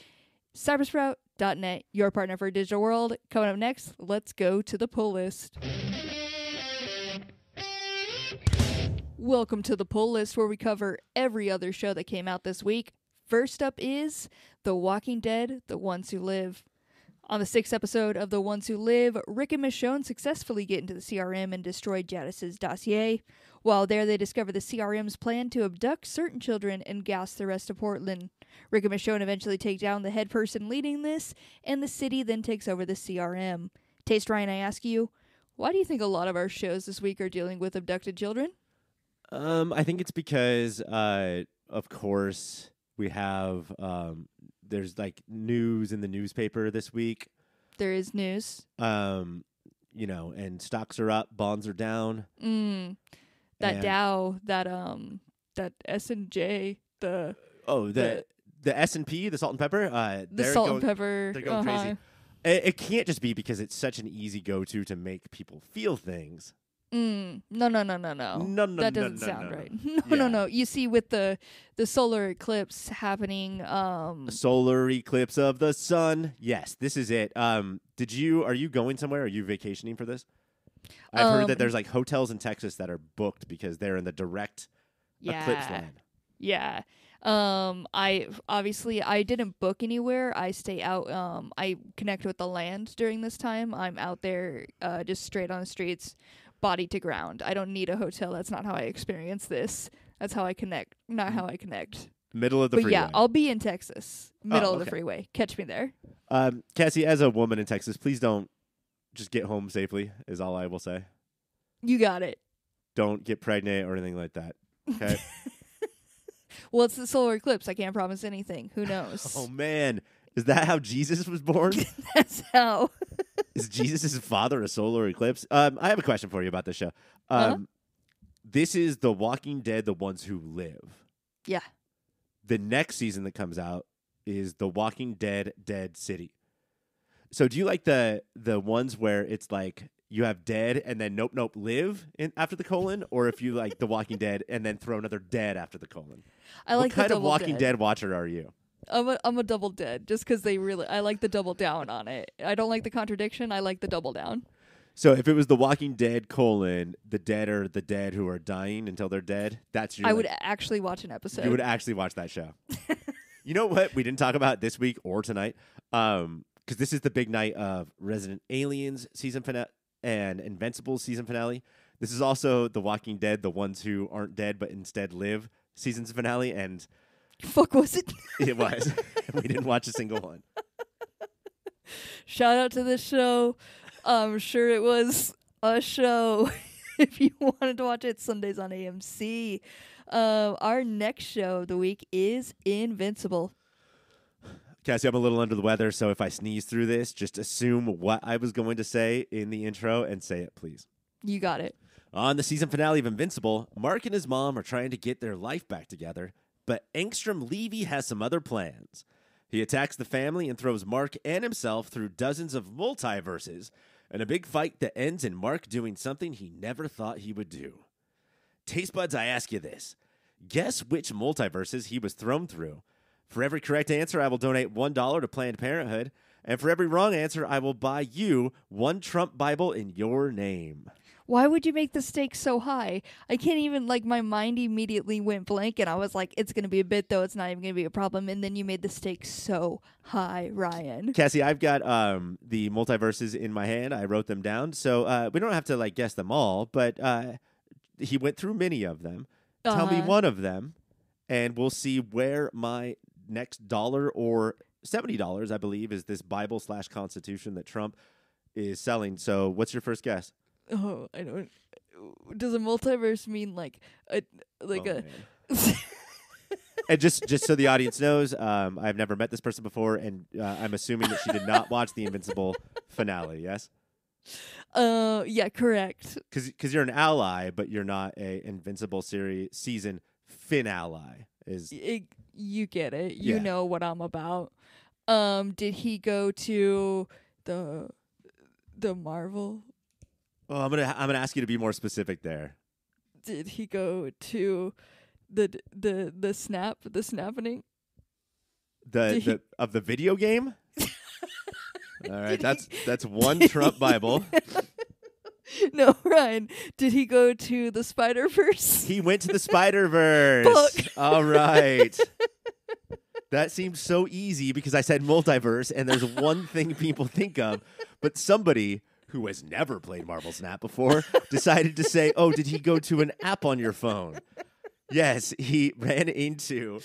S1: Cybersprout.net, your partner for a digital world. Coming up next, let's go to the pull list. Welcome to the pull list, where we cover every other show that came out this week. First up is The Walking Dead, The Ones Who Live. On the 6th episode of The Ones Who Live, Rick and Michonne successfully get into the CRM and destroy Jadis's dossier. While there, they discover the CRM's plan to abduct certain children and gas the rest of Portland. Rick and Michonne eventually take down the head person leading this, and the city then takes over the CRM. Taste Ryan, I ask you, why do you think a lot of our shows this week are dealing with abducted children?
S2: I think it's because, of course, we have... there's like news in the newspaper this week.
S1: There is news.
S2: And stocks are up, bonds are down.
S1: That Dow, that S&J, the
S2: S&P, the salt and pepper.
S1: The salt and pepper.
S2: They're going crazy. It can't just be because it's such an easy go-to to make people feel things.
S1: No. That doesn't sound right. No. You see, with the solar eclipse happening,
S2: solar eclipse of the sun. Yes, this is it. Are you going somewhere? Are you vacationing for this? I've heard that there's like hotels in Texas that are booked because they're in the direct eclipse line.
S1: Yeah. I didn't book anywhere. I stay out. I connect with the land during this time. I'm out there, just straight on the streets. Body to ground. I don't need a hotel. That's not how I experience this. That's how I connect. Not how I connect.
S2: Middle of the freeway.
S1: Yeah, I'll be in Texas. Middle of the freeway. Catch me there.
S2: Cassie, as a woman in Texas, please don't just get home safely is all I will say.
S1: You got it.
S2: Don't get pregnant or anything like that. Okay.
S1: Well, it's the solar eclipse. I can't promise anything. Who knows?
S2: Oh man, is that how Jesus was born?
S1: That's how.
S2: Is Jesus' father a solar eclipse? I have a question for you about this show. This is The Walking Dead, The Ones Who Live.
S1: Yeah.
S2: The next season that comes out is The Walking Dead, Dead City. So do you like the ones where it's like you have dead and then nope live after the colon, or if you like The Walking Dead and then throw another dead after the colon?
S1: I like
S2: what kind
S1: the
S2: of Walking
S1: dead.
S2: Dead watcher are you?
S1: I'm a double dead just because I like the double down on it. I don't like the contradiction. I like the double down.
S2: So if it was The Walking Dead colon, the dead are the dead who are dying until they're dead. That's your.
S1: I would actually watch an episode.
S2: You would actually watch that show. You know what we didn't talk about this week or tonight? Because this is the big night of Resident Aliens season finale and Invincible season finale. This is also The Walking Dead, the ones who aren't dead but instead live season's finale, and
S1: fuck was it?
S2: It was. We didn't watch a single one.
S1: Shout out to this show. I'm sure it was a show. If you wanted to watch it, Sundays on AMC. Our next show of the week is Invincible.
S2: Cassie, I'm a little under the weather, so if I sneeze through this, just assume what I was going to say in the intro and say it, please.
S1: You got it.
S2: On the season finale of Invincible, Mark and his mom are trying to get their life back together, but Angstrom Levy has some other plans. He attacks the family and throws Mark and himself through dozens of multiverses, and a big fight that ends in Mark doing something he never thought he would do. Taste buds, I ask you this. Guess which multiverses he was thrown through. For every correct answer, I will donate $1 to Planned Parenthood, and for every wrong answer, I will buy you one Trump Bible in your name.
S1: Why would you make the stakes so high? I can't even, my mind immediately went blank, and I was like, it's going to be a bit, though. It's not even going to be a problem. And then you made the stakes so high, Ryan.
S2: Cassie, I've got the multiverses in my hand. I wrote them down. So we don't have to, guess them all, but he went through many of them. Tell me one of them, and we'll see where my next $1 or $70, I believe, is this Bible/Constitution that Trump is selling. So what's your first guess?
S1: Oh, I don't. Does a multiverse mean a?
S2: And just so the audience knows, I've never met this person before, and I'm assuming that she did not watch the Invincible finale. Yes.
S1: Yeah, correct.
S2: Because you're an ally, but you're not a Invincible season finale.
S1: You get it. You know what I'm about. Did he go to the Marvel?
S2: Well, I'm gonna ask you to be more specific there.
S1: Did he go to the snapping?
S2: Of the video game? All right, that's one Trump Bible.
S1: No, Ryan. Did he go to the Spider-Verse?
S2: He went to the Spider-Verse. All right. That seems so easy because I said multiverse, and there's one thing people think of, but somebody who has never played Marvel Snap before decided to say, oh, did he go to an app on your phone? Yes, he ran into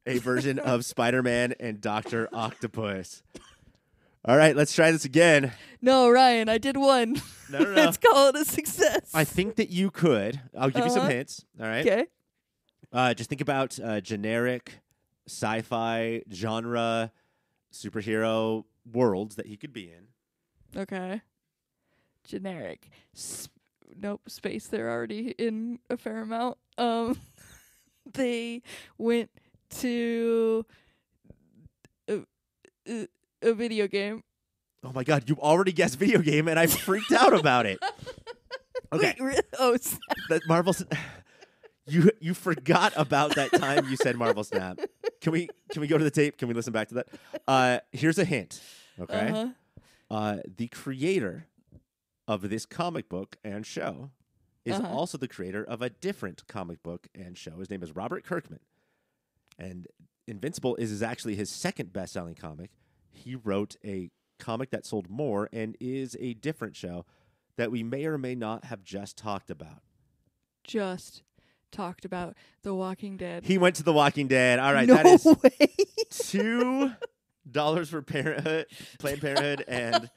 S2: a version of Spider-Man and Dr. Octopus. All right, let's try this again.
S1: No, Ryan, I did one.
S2: No.
S1: Let's call it a success.
S2: I think that you could. I'll give you some hints. All right.
S1: Okay.
S2: Just think about generic sci-fi genre superhero worlds that he could be in.
S1: Okay. Generic. Nope, space. They're already in a fair amount. They went to a video game.
S2: Oh my God, you already guessed video game, and I freaked out about it. Okay.
S1: Wait,
S2: that Marvel. You forgot about that time you said Marvel Snap. Can we go to the tape? Can we listen back to that? Here's a hint. Okay. The creator of this comic book and show is also the creator of a different comic book and show. His name is Robert Kirkman. And Invincible is actually his second best-selling comic. He wrote a comic that sold more and is a different show that we may or may not have just talked about.
S1: Just talked about The Walking Dead.
S2: He went to The Walking Dead. All right,
S1: no
S2: that is
S1: way.
S2: $2 for Planned Parenthood, and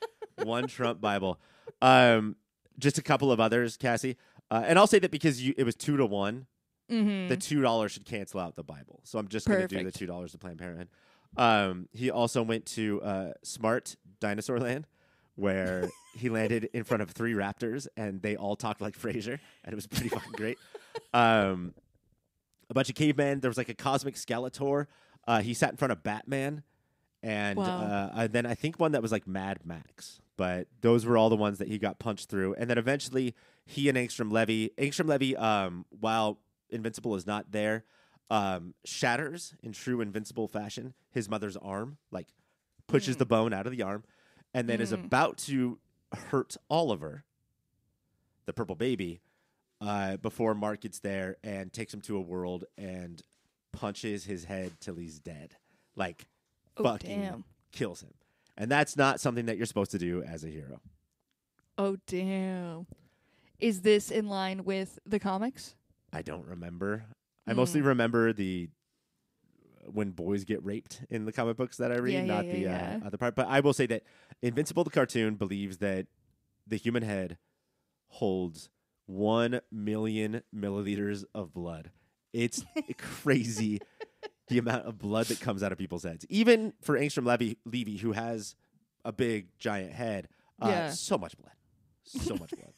S2: one Trump Bible. Just a couple of others, Cassie. And I'll say that because it was 2-1,
S1: Mm-hmm.
S2: the $2 should cancel out the Bible. So I'm just going to do the $2 to Planned Parenthood. He also went to Smart Dinosaur Land, where he landed in front of 3 raptors, and they all talked like Frasier, and it was pretty fucking great. A bunch of cavemen. There was like a cosmic Skeletor. He sat in front of Batman, and then I think one that was like Mad Max. But those were all the ones that he got punched through. And then eventually he and Angstrom Levy, while Invincible is not there, shatters in true Invincible fashion his mother's arm, like pushes the bone out of the arm, and then is about to hurt Oliver, the purple baby, before Mark gets there and takes him to a world and punches his head till he's dead. Like, fucking kills him. And that's not something that you're supposed to do as a hero.
S1: Oh, damn. Is this in line with the comics?
S2: I don't remember. I mostly remember when boys get raped in the comic books that I read, not the other part. But I will say that Invincible, the cartoon, believes that the human head holds 1 million milliliters of blood. It's crazy the amount of blood that comes out of people's heads. Even for Angstrom Levy, who has a big, giant head, so much blood. So much blood.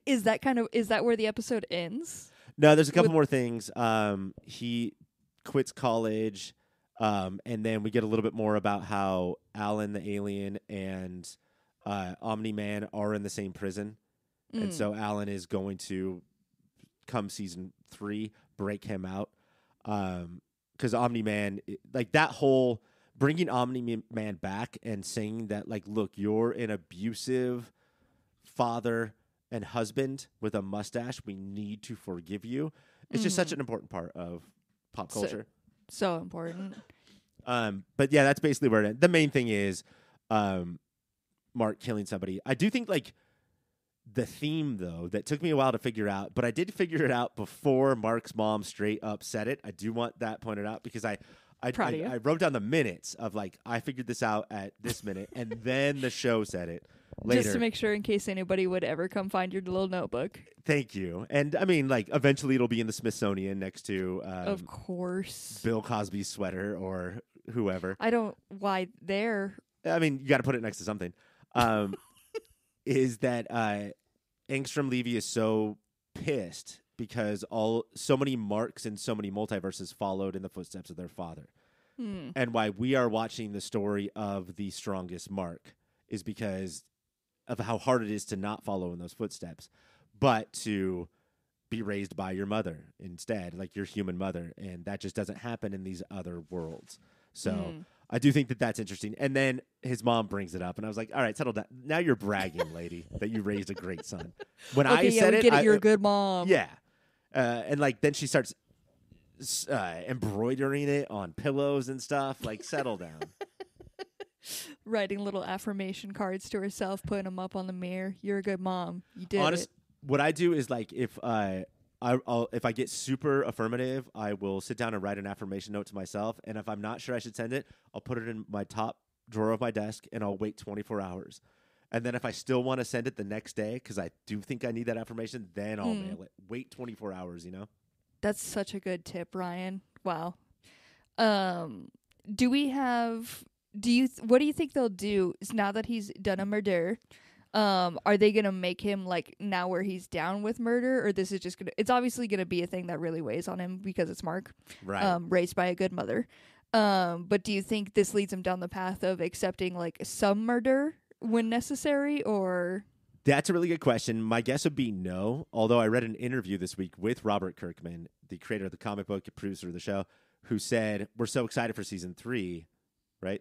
S1: Is that where the episode ends?
S2: No, there's a couple more things. He quits college, and then we get a little bit more about how Alan the alien and Omni-Man are in the same prison. And so Alan is going to, come season 3, break him out. Because Omni-Man, like that whole bringing Omni-Man back and saying that, like, look, you're an abusive father and husband with a mustache. We need to forgive you. It's just such an important part of pop culture.
S1: So important.
S2: But yeah, that's basically where it ends. The main thing is Mark killing somebody. I do think, like, the theme, though, that took me a while to figure out, but I did figure it out before Mark's mom straight up said it. I do want that pointed out because I wrote down the minutes of, like, I figured this out at this minute, and then the show said it later.
S1: Just to make sure in case anybody would ever come find your little notebook.
S2: Thank you. And, I mean, like, eventually it'll be in the Smithsonian next to
S1: of course,
S2: Bill Cosby's sweater or whoever.
S1: Why there?
S2: I mean, you got to put it next to something. Is that Angstrom Levy is so pissed because so many Marks and so many multiverses followed in the footsteps of their father. And why we are watching the story of the strongest Mark is because of how hard it is to not follow in those footsteps, but to be raised by your mother instead, like your human mother. And that just doesn't happen in these other worlds. So I do think that that's interesting. And then his mom brings it up, and I was like, all right, settle down. Now you're bragging, lady, that you raised a great son. When I said
S1: you're a good mom.
S2: Yeah. And, like, then she starts embroidering it on pillows and stuff. Like, settle down.
S1: Writing little affirmation cards to herself, putting them up on the mirror. You're a good mom. You did it.
S2: What I do is, like, if I get super affirmative, I will sit down and write an affirmation note to myself. And if I'm not sure I should send it, I'll put it in my top drawer of my desk, and I'll wait 24 hours. And then if I still want to send it the next day, because I do think I need that affirmation, then I'll mail it. Wait 24 hours, you know? That's
S1: such a good tip, Ryan. Wow. What do you think they'll do is now that he's done a murder? Are they going to make him, like, now where he's down with murder, or this is just it's obviously going to be a thing that really weighs on him because it's Mark,
S2: right?
S1: Raised by a good mother. But do you think this leads him down the path of accepting, like, some murder when necessary, or?
S2: That's a really good question. My guess would be no, although I read an interview this week with Robert Kirkman, the creator of the comic book, producer of the show, who said, we're so excited for season 3, right?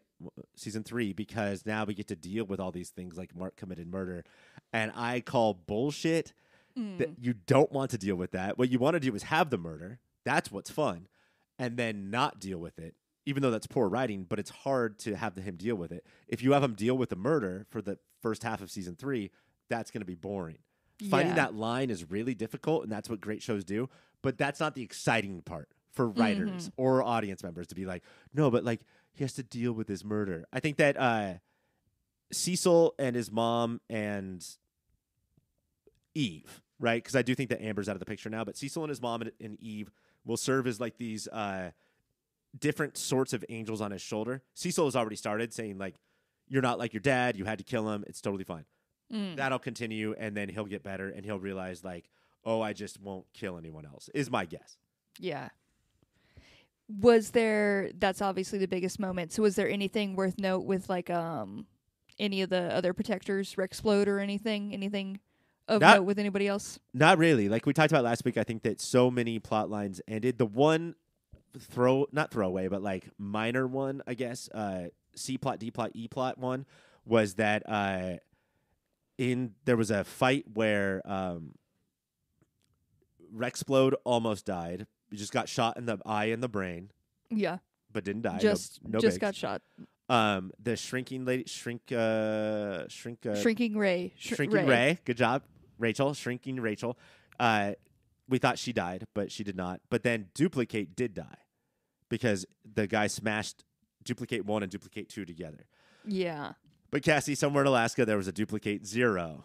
S2: Season 3, because now we get to deal with all these things like Mark committed murder. And I call bullshit that you don't want to deal with that. What you want to do is have the murder. That's what's fun. And then not deal with it, even though that's poor writing, but it's hard to have him deal with it. If you have him deal with the murder for the first half of season 3, that's going to be boring. Yeah. Finding that line is really difficult, and that's what great shows do. But that's not the exciting part for writers or audience members to be like, no, but, like, he has to deal with his murder. I think that Cecil and his mom and Eve, right? Because I do think that Amber's out of the picture now, but Cecil and his mom and Eve will serve as like these different sorts of angels on his shoulder. Cecil has already started saying like, you're not like your dad. You had to kill him. It's totally fine. That'll continue, and then he'll get better, and he'll realize like, oh, I just won't kill anyone else, is my guess.
S1: Yeah. That's obviously the biggest moment. So was there anything worth note with like any of the other protectors explode or anything of note with anybody else?
S2: Not really. Like we talked about last week, I think that so many plot lines ended. The one not throwaway, but like minor one, I guess, C plot, D plot, E plot one was that there was a fight where Rexplode almost died. He just got shot in the eye and the brain.
S1: Yeah.
S2: But didn't die.
S1: Just
S2: bigs.
S1: got shot.
S2: The shrinking lady, Shrinking
S1: Ray.
S2: Shrinking Ray. Good job, Rachel. Shrinking Rachel. We thought she died, but she did not. But then Duplicate did die because the guy smashed Duplicate 1 and Duplicate 2 together.
S1: Yeah.
S2: But Cassie, somewhere in Alaska, there was a Duplicate 0.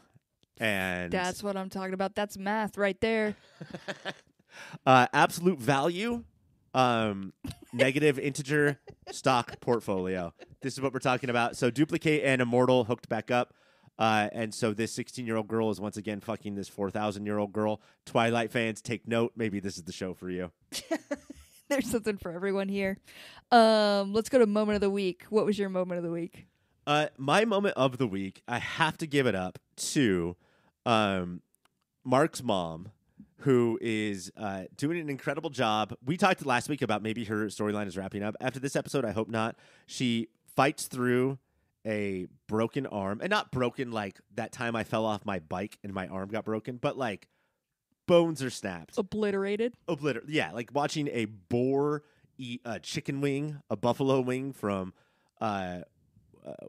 S2: And
S1: that's what I'm talking about. That's math right there.
S2: Absolute value, negative integer stock portfolio. This is what we're talking about. So Duplicate and Immortal hooked back up. And so this 16-year-old girl is once again fucking this 4,000-year-old girl. Twilight fans, take note. Maybe this is the show for you.
S1: There's something for everyone here. Let's go to moment of the week. What was your moment of the week?
S2: My moment of the week, I have to give it up to Mark's mom, who is doing an incredible job. We talked last week about maybe her storyline is wrapping up. After this episode, I hope not. She fights through a broken arm, and not broken like that time I fell off my bike and my arm got broken, but like bones are snapped.
S1: Obliterated?
S2: Yeah, like watching a boar eat a chicken wing, a buffalo wing from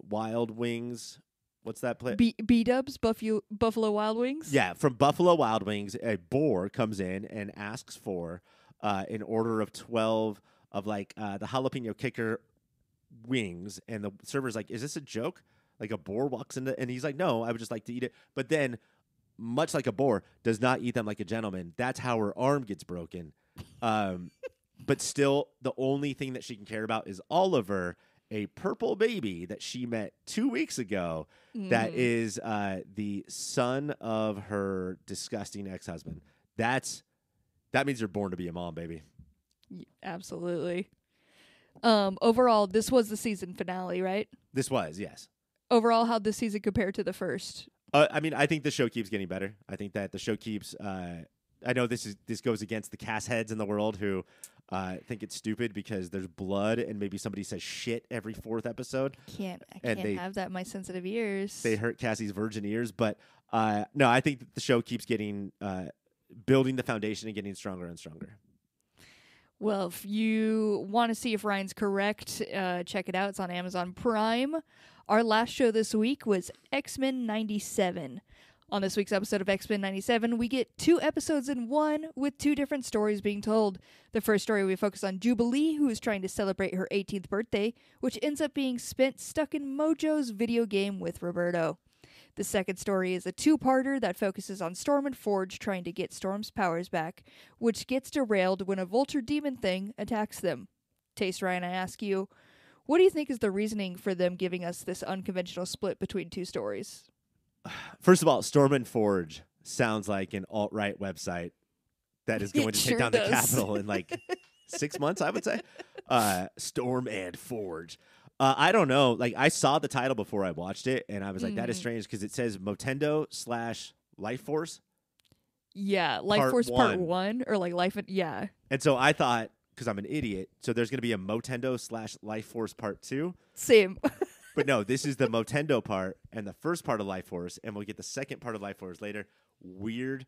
S2: Wild Wings. What's that place?
S1: B-Dubs, Buffalo Wild Wings?
S2: Yeah, from Buffalo Wild Wings, a boar comes in and asks for an order of 12 of like the jalapeno kicker wings, and the server's like, is this a joke? Like a boar walks into, and he's like, no, I would just like to eat it. But then, much like a boar, does not eat them like a gentleman. That's how her arm gets broken. But still, the only thing that she can care about is Oliver, a purple baby that she met 2 weeks ago. That is the son of her disgusting ex-husband. That means you're born to be a mom, baby.
S1: Absolutely. Overall, this was the season finale, right?
S2: This was, yes.
S1: Overall, how'd this season compare to the first?
S2: I mean, I think the show keeps getting better. I think that the show keeps. I know this goes against the cast heads in the world who think it's stupid because there's blood and maybe somebody says shit every 4th episode.
S1: I can't have that in my sensitive ears.
S2: They hurt Cassie's virgin ears, but no, I think that the show keeps getting building the foundation and getting stronger and stronger.
S1: Well, if you want to see if Ryan's correct, check it out. It's on Amazon Prime. Our last show this week was X-Men 97. On this week's episode of X-Men 97, we get 2 episodes in one with 2 different stories being told. The first story we focus on Jubilee, who is trying to celebrate her 18th birthday, which ends up being spent stuck in Mojo's video game with Roberto. The second story is a 2-parter that focuses on Storm and Forge trying to get Storm's powers back, which gets derailed when a vulture demon thing attacks them. Taste Ryan, I ask you, what do you think is the reasoning for them giving us this unconventional split between 2 stories?
S2: First of all, Storm and Forge sounds like an alt-right website that is going to take down the Capitol in like 6 months, I would say. Storm and Forge. I don't know. Like, I saw the title before I watched it, and I was like, that is strange because it says Motendo / Life Force.
S1: Yeah, Life Force Part 1 or like Life. Yeah.
S2: And so I thought, because I'm an idiot, so there's going to be a Motendo / Life Force Part 2.
S1: Same.
S2: But no, this is the Motendo part and the first part of Life Force, and we'll get the second part of Life Force later. Weird.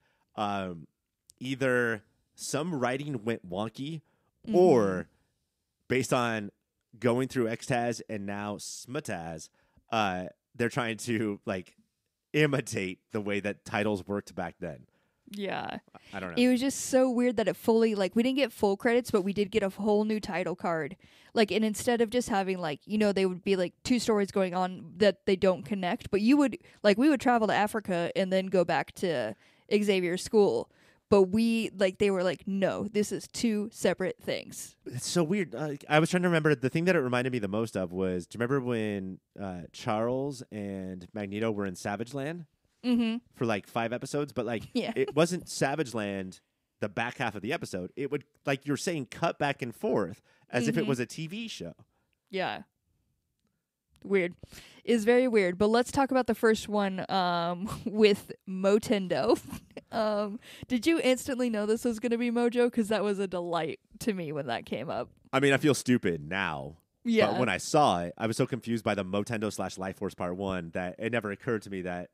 S2: Either some writing went wonky, or based on going through Xtaz and now Smataz, they're trying to like imitate the way that titles worked back then.
S1: Yeah.
S2: I don't know.
S1: It was just so weird that it fully, like, we didn't get full credits, but we did get a whole new title card. Like, and instead of just having, like, you know, they would be, like, 2 stories going on that they don't connect, but you would, like, we would travel to Africa and then go back to Xavier's school. But they were like, no, this is two separate things.
S2: It's so weird. I was trying to remember. The thing that it reminded me the most of was, do you remember when Charles and Magneto were in Savage Land for like 5 episodes? But like, it wasn't Savage Land the back half of the episode. It would, like you're saying, cut back and forth as if it was a TV show.
S1: Yeah. Weird. Is very weird. But let's talk about the first one with Motendo. Did you instantly know this was going to be Mojo? Because that was a delight to me when that came up.
S2: I mean, I feel stupid now.
S1: Yeah.
S2: But when I saw it, I was so confused by the Motendo / Life Force Part 1 that it never occurred to me that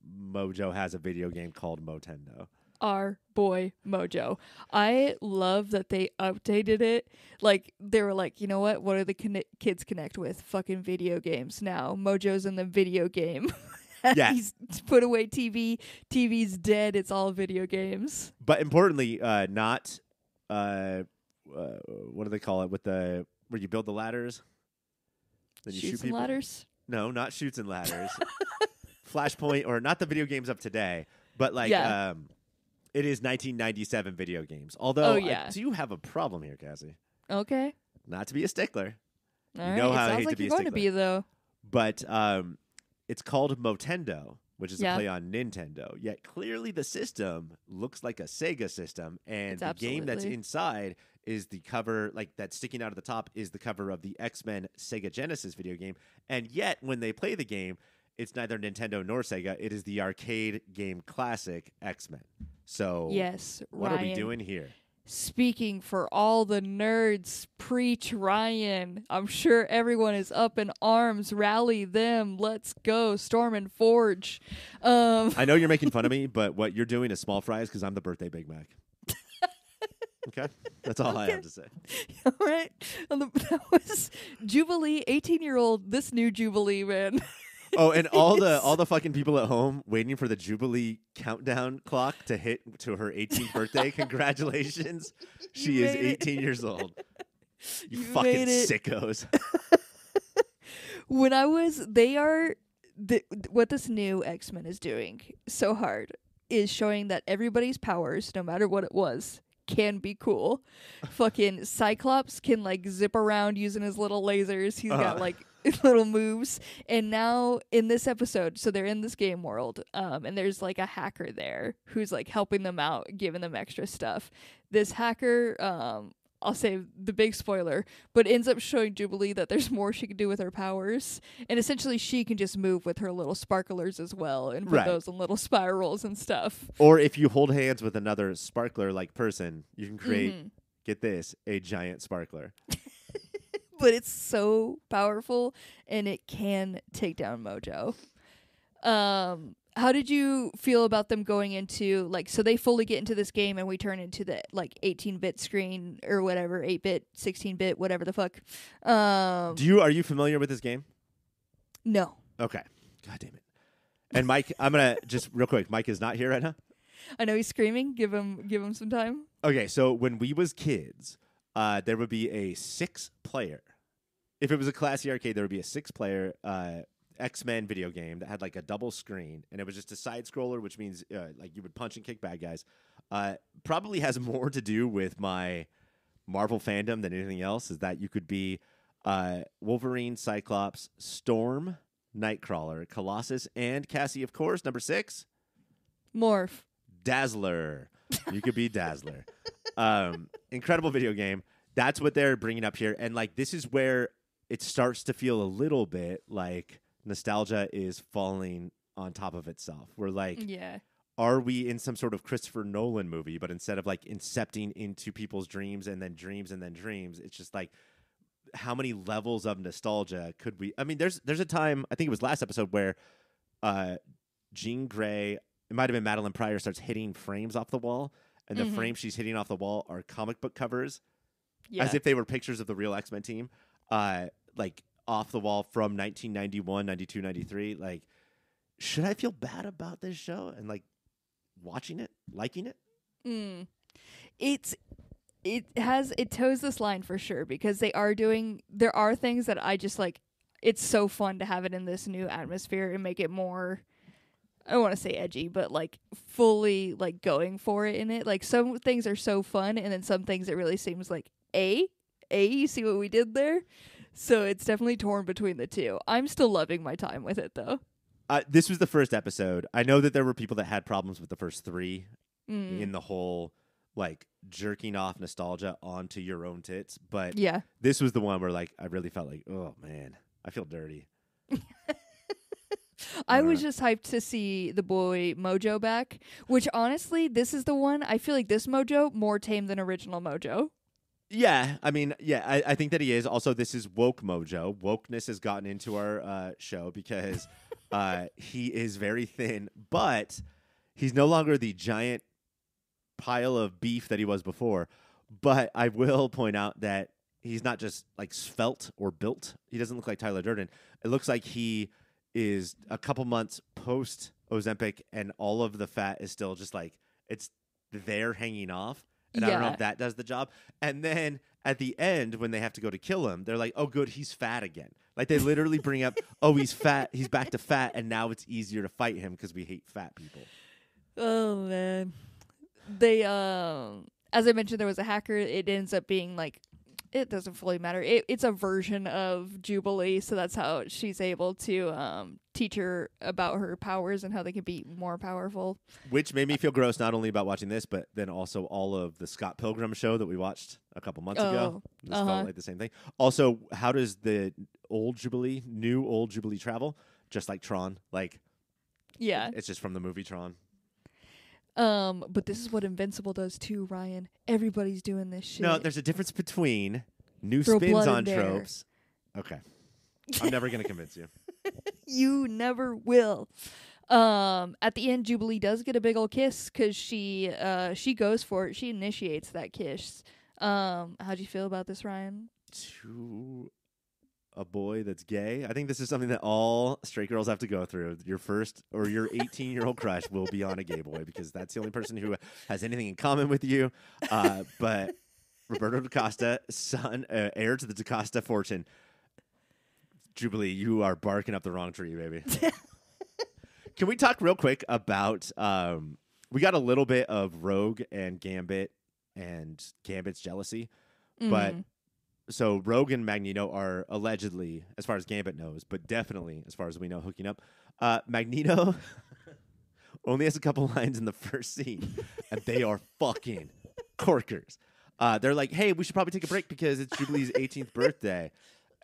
S2: Mojo has a video game called Motendo.
S1: Our boy Mojo. I love that they updated it. Like, they were like, you know what? What do the kids connect with? Fucking video games now. Mojo's in the video game.
S2: Yeah.
S1: He's put away TV. TV's dead. It's all video games.
S2: But importantly, not, what do they call it? Where you build the ladders? Then you
S1: Shoots
S2: shoot people?
S1: and ladders?
S2: No, not shoots and ladders. Flashpoint, or not the video games of today, but like, it is 1997 video games. Although I do have a problem here, Cassie.
S1: Okay.
S2: Not to be a stickler.
S1: All
S2: you
S1: right.
S2: know how
S1: It
S2: I
S1: sounds
S2: hate
S1: like
S2: to be
S1: you're
S2: a
S1: going
S2: stickler.
S1: to be, though.
S2: But it's called Motendo, which is a play on Nintendo. Yet clearly the system looks like a Sega system, and the game that's inside is the cover, like that's sticking out of the top is the cover of the X-Men Sega Genesis video game. And yet when they play the game, it's neither Nintendo nor Sega. It is the arcade game classic X-Men. So
S1: yes,
S2: what
S1: Ryan,
S2: are we doing here?
S1: Speaking for all the nerds, preach Ryan. I'm sure everyone is up in arms. Rally them. Let's go. Storm and Forge.
S2: I know you're making fun of me, but what you're doing is small fries because I'm the birthday Big Mac. Okay? That's all I have to say.
S1: All right. That was Jubilee, 18-year-old, this new Jubilee, man.
S2: Oh, and all the fucking people at home waiting for the Jubilee countdown clock to hit to her 18th birthday. Congratulations. She is 18 years old. You fucking sickos.
S1: What this new X-Men is doing so hard is showing that everybody's powers, no matter what it was, can be cool. Fucking Cyclops can like zip around using his little lasers. He's got like little moves. And now in this episode, so they're in this game world, and there's like a hacker there who's like helping them out, giving them extra stuff. This hacker, I'll say the big spoiler, but ends up showing Jubilee that there's more she can do with her powers. And essentially she can just move with her little sparklers as well and put those in little spirals and stuff.
S2: Or if you hold hands with another sparkler-like person, you can create, get this, a giant sparkler.
S1: But it's so powerful, and it can take down Mojo. How did you feel about them going into, like, so they fully get into this game and we turn into the, like, 18-bit screen or whatever, 8-bit, 16-bit, whatever the fuck.
S2: Are you familiar with this game?
S1: No.
S2: Okay. God damn it. And Mike, I'm going to just real quick, Mike is not here right now?
S1: I know he's screaming. Give him some time.
S2: Okay, so when we was kids, there would be a 6-player. If it was a classy arcade, there would be a 6-player X-Men video game that had like a double screen, and it was just a side scroller, which means like you would punch and kick bad guys. Probably has more to do with my Marvel fandom than anything else, is that you could be Wolverine, Cyclops, Storm, Nightcrawler, Colossus, and Cassie, of course, number 6.
S1: Morph.
S2: Dazzler. You could be Dazzler. Incredible video game. That's what they're bringing up here. And like, this is where it starts to feel a little bit like nostalgia is falling on top of itself. We're like, are we in some sort of Christopher Nolan movie, but instead of like incepting into people's dreams and then dreams and then dreams, it's just like, how many levels of nostalgia could we? I mean, there's a time, I think it was last episode, where Jean Grey, it might have been Madeline Pryor, starts hitting frames off the wall, and the frames she's hitting off the wall are comic book covers, as if they were pictures of the real X-Men team, like off the wall from 1991, 92, 93. Like, should I feel bad about this show and like watching it, liking it?
S1: It toes this line for sure, because there are things that I just like. It's so fun to have it in this new atmosphere and make it more I don't want to say edgy, but like fully like going for it in it. Like some things are so fun, and then some things it really seems like you see what we did there? So it's definitely torn between the two. I'm still loving my time with it though.
S2: This was the first episode. I know that there were people that had problems with the first 3 in the whole like jerking off nostalgia onto your own tits, but
S1: yeah,
S2: this was the one where like I really felt like, oh man, I feel dirty.
S1: I was just hyped to see the boy Mojo back, which honestly, this is the one I feel like this Mojo more tame than original Mojo.
S2: Yeah, I mean, yeah, I think that he is. Also, this is woke Mojo. Wokeness has gotten into our show because he is very thin, but he's no longer the giant pile of beef that he was before. But I will point out that he's not just like svelte or built. He doesn't look like Tyler Durden. It looks like he is a couple months post Ozempic, and all of the fat is still just like it's there hanging off. And I don't know if that does the job. And then at the end, when they have to go to kill him, they're like, oh, good, he's fat again. Like they literally bring up, oh, he's fat. He's back to fat. And now it's easier to fight him because we hate fat people.
S1: Oh, man. They, as I mentioned, there was a hacker. It ends up being like, it doesn't fully matter. It's a version of Jubilee. So that's how she's able to teach her about her powers and how they can be more powerful.
S2: Which made me feel gross, not only about watching this, but then also all of the Scott Pilgrim show that we watched a couple months ago. This felt like the same thing. Also, how does the new old Jubilee travel? Just like Tron. Like,
S1: yeah.
S2: It's just from the movie Tron.
S1: But this is what Invincible does too, Ryan. Everybody's doing this shit.
S2: No, there's a difference between new
S1: Throw
S2: spins
S1: blood
S2: on
S1: in there.
S2: tropes. Okay. I'm never going to convince you.
S1: You never will. At the end, Jubilee does get a big ol' kiss because she goes for it. She initiates that kiss. How'd you feel about this, Ryan?
S2: To a boy that's gay, I think this is something that all straight girls have to go through. Your first or your 18-year-old crush will be on a gay boy because that's the only person who has anything in common with you. But Roberto da Costa, son, heir to the da Costa fortune. Jubilee, you are barking up the wrong tree, baby. Can we talk real quick about we got a little bit of Rogue and Gambit and Gambit's jealousy, but so Rogue and Magneto are allegedly, as far as Gambit knows, but definitely as far as we know, hooking up. Magneto only has a couple lines in the first scene, and they are fucking corkers. They're like, hey, we should probably take a break because it's Jubilee's 18th birthday.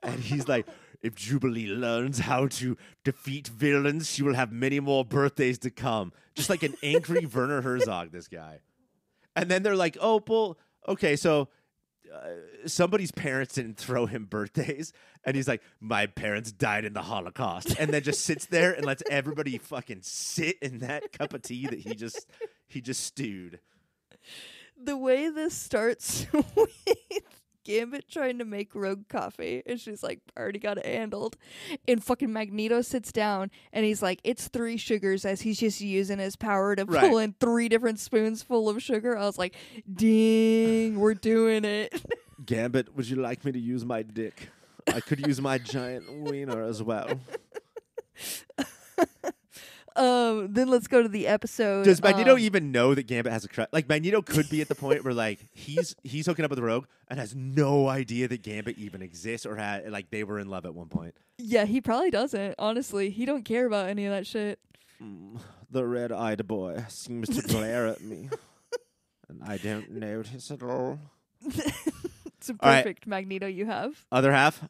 S2: And he's like, if Jubilee learns how to defeat villains, she will have many more birthdays to come. Just like an angry Werner Herzog, this guy. And then they're like, oh, well, okay, so somebody's parents didn't throw him birthdays. And he's like, my parents died in the Holocaust. And then just sits there and lets everybody fucking sit in that cup of tea that he just stewed.
S1: The way this starts with Gambit trying to make Rogue coffee, and she's like, already got it handled. And fucking Magneto sits down, and he's like, it's 3 sugars, as he's just using his power to pull in 3 different spoons full of sugar. I was like, ding, we're doing it.
S2: Gambit, would you like me to use my dick? I could use my giant wiener as well.
S1: Then let's go to the episode.
S2: Does Magneto even know that Gambit has a crush? Like, Magneto could be at the point where, like, he's hooking up with Rogue and has no idea that Gambit even exists or like, they were in love at one point.
S1: Yeah, he probably doesn't, honestly. He don't care about any of that shit.
S2: The red-eyed boy seems to glare at me, and I don't notice at all.
S1: It's a perfect Magneto you have.
S2: Other half,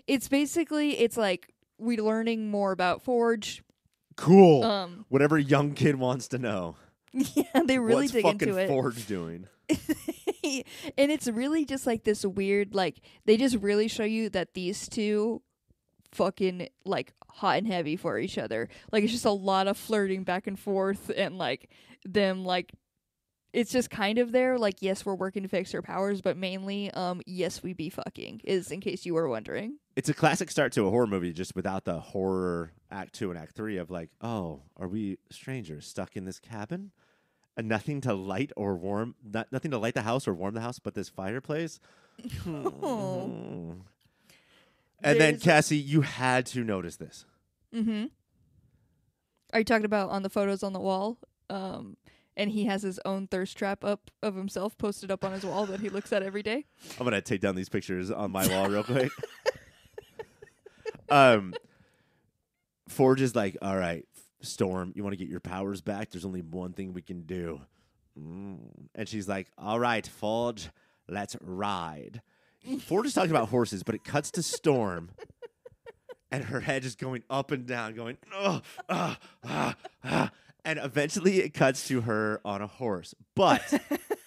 S1: it's basically, it's like, we're learning more about Forge.
S2: Cool. Whatever young kid wants to know.
S1: Yeah, they really dig into it.
S2: What's fucking Forge doing?
S1: And it's really just like this weird, like, they just really show you that these two fucking, like, hot and heavy for each other. Like, it's just a lot of flirting back and forth and, like, them, like, it's just kind of there, like, yes, we're working to fix our powers, but mainly, yes, we be fucking, is in case you were wondering.
S2: It's a classic start to a horror movie, just without the horror act 2 and act 3 of like, oh, are we strangers stuck in this cabin? And nothing to light or warm, nothing to light the house or warm the house but this fireplace? And then, Cassie, you had to notice this.
S1: Mm-hmm. Are you talking about on the photos on the wall? And he has his own thirst trap up of himself posted up on his wall that he looks at every day.
S2: I'm gonna take down these pictures on my wall real quick. Forge is like, all right, Storm, you want to get your powers back? There's only one thing we can do. And she's like, all right, Forge, let's ride. Forge is talking about horses, but it cuts to Storm, and her head is going up and down, going, and eventually it cuts to her on a horse. But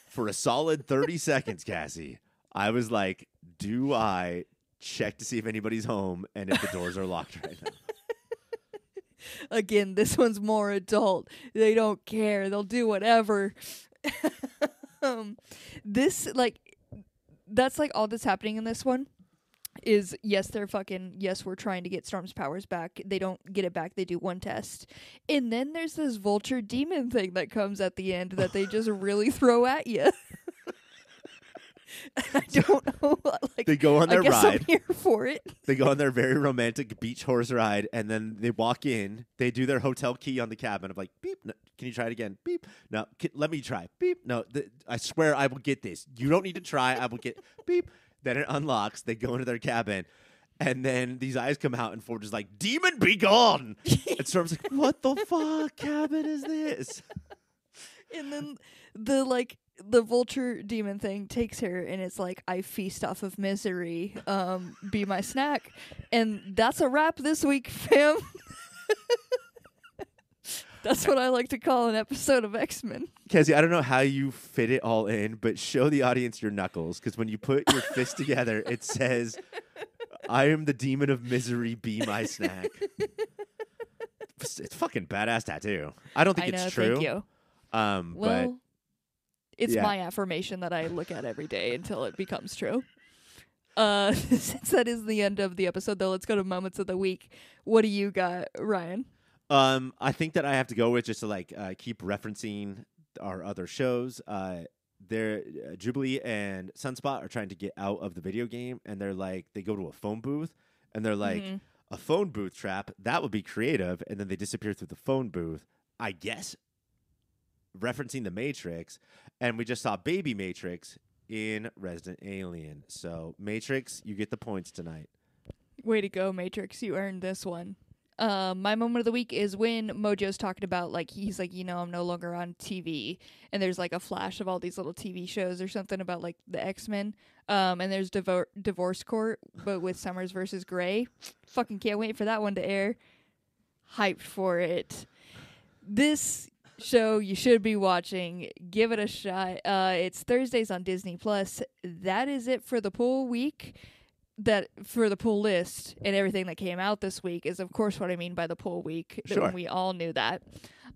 S2: for a solid 30 seconds, Cassie, I was like, do I check to see if anybody's home and if the doors are locked right now?
S1: Again, this one's more adult. They don't care. They'll do whatever. That's like all that's happening in this one. Is yes, we're trying to get Storm's powers back. They don't get it back. They do one test. And then there's this vulture demon thing that comes at the end that they just really throw at you. I don't know. Like,
S2: they go on their
S1: I guess
S2: ride.
S1: I'm here for it.
S2: They go on their very romantic beach horse ride, and then they walk in. They do their hotel key on the cabin of like, beep. No, can you try it again? Beep. No, let me try. Beep. No, I swear I will get this. You don't need to try. I will get beep. Then it unlocks. They go into their cabin, and then these eyes come out, and Forge is like, "Demon, be gone!" And Storm's like, "What the fuck cabin is this?"
S1: And then the vulture demon thing takes her, and it's like, I feast off of misery. Be my snack, and that's a wrap this week, fam. That's what I like to call an episode of X-Men.
S2: Cassie, I don't know how you fit it all in, but show the audience your knuckles, because when you put your fist together, it says, "I am the demon of misery, be my snack." It's fucking badass tattoo. I don't think it's true.
S1: Thank you.
S2: But
S1: it's my affirmation that I look at every day until it becomes true. Since that is the end of the episode, though, let's go to moments of the week. What do you got, Ryan?
S2: I think that I have to go with just to keep referencing our other shows. Jubilee and Sunspot are trying to get out of the video game, and they go to a phone booth, and they're like, a phone booth trap, that would be creative, and then they disappear through the phone booth, I guess, referencing the Matrix, and we just saw Baby Matrix in Resident Alien. So, Matrix, you get the points tonight.
S1: Way to go, Matrix. You earned this one. My moment of the week is when Mojo's talking about, he's like, I'm no longer on TV. And there's, a flash of all these little TV shows or something about, the X-Men. And there's Divorce Court, but with Summers versus Grey. Fucking can't wait for that one to air. Hyped for it. This show you should be watching. Give it a shot. It's Thursdays on Disney+. That is it for the pool week. That for the pool list and everything that came out this week is, of course, what I mean by the pool week.
S2: Sure.
S1: We all knew that.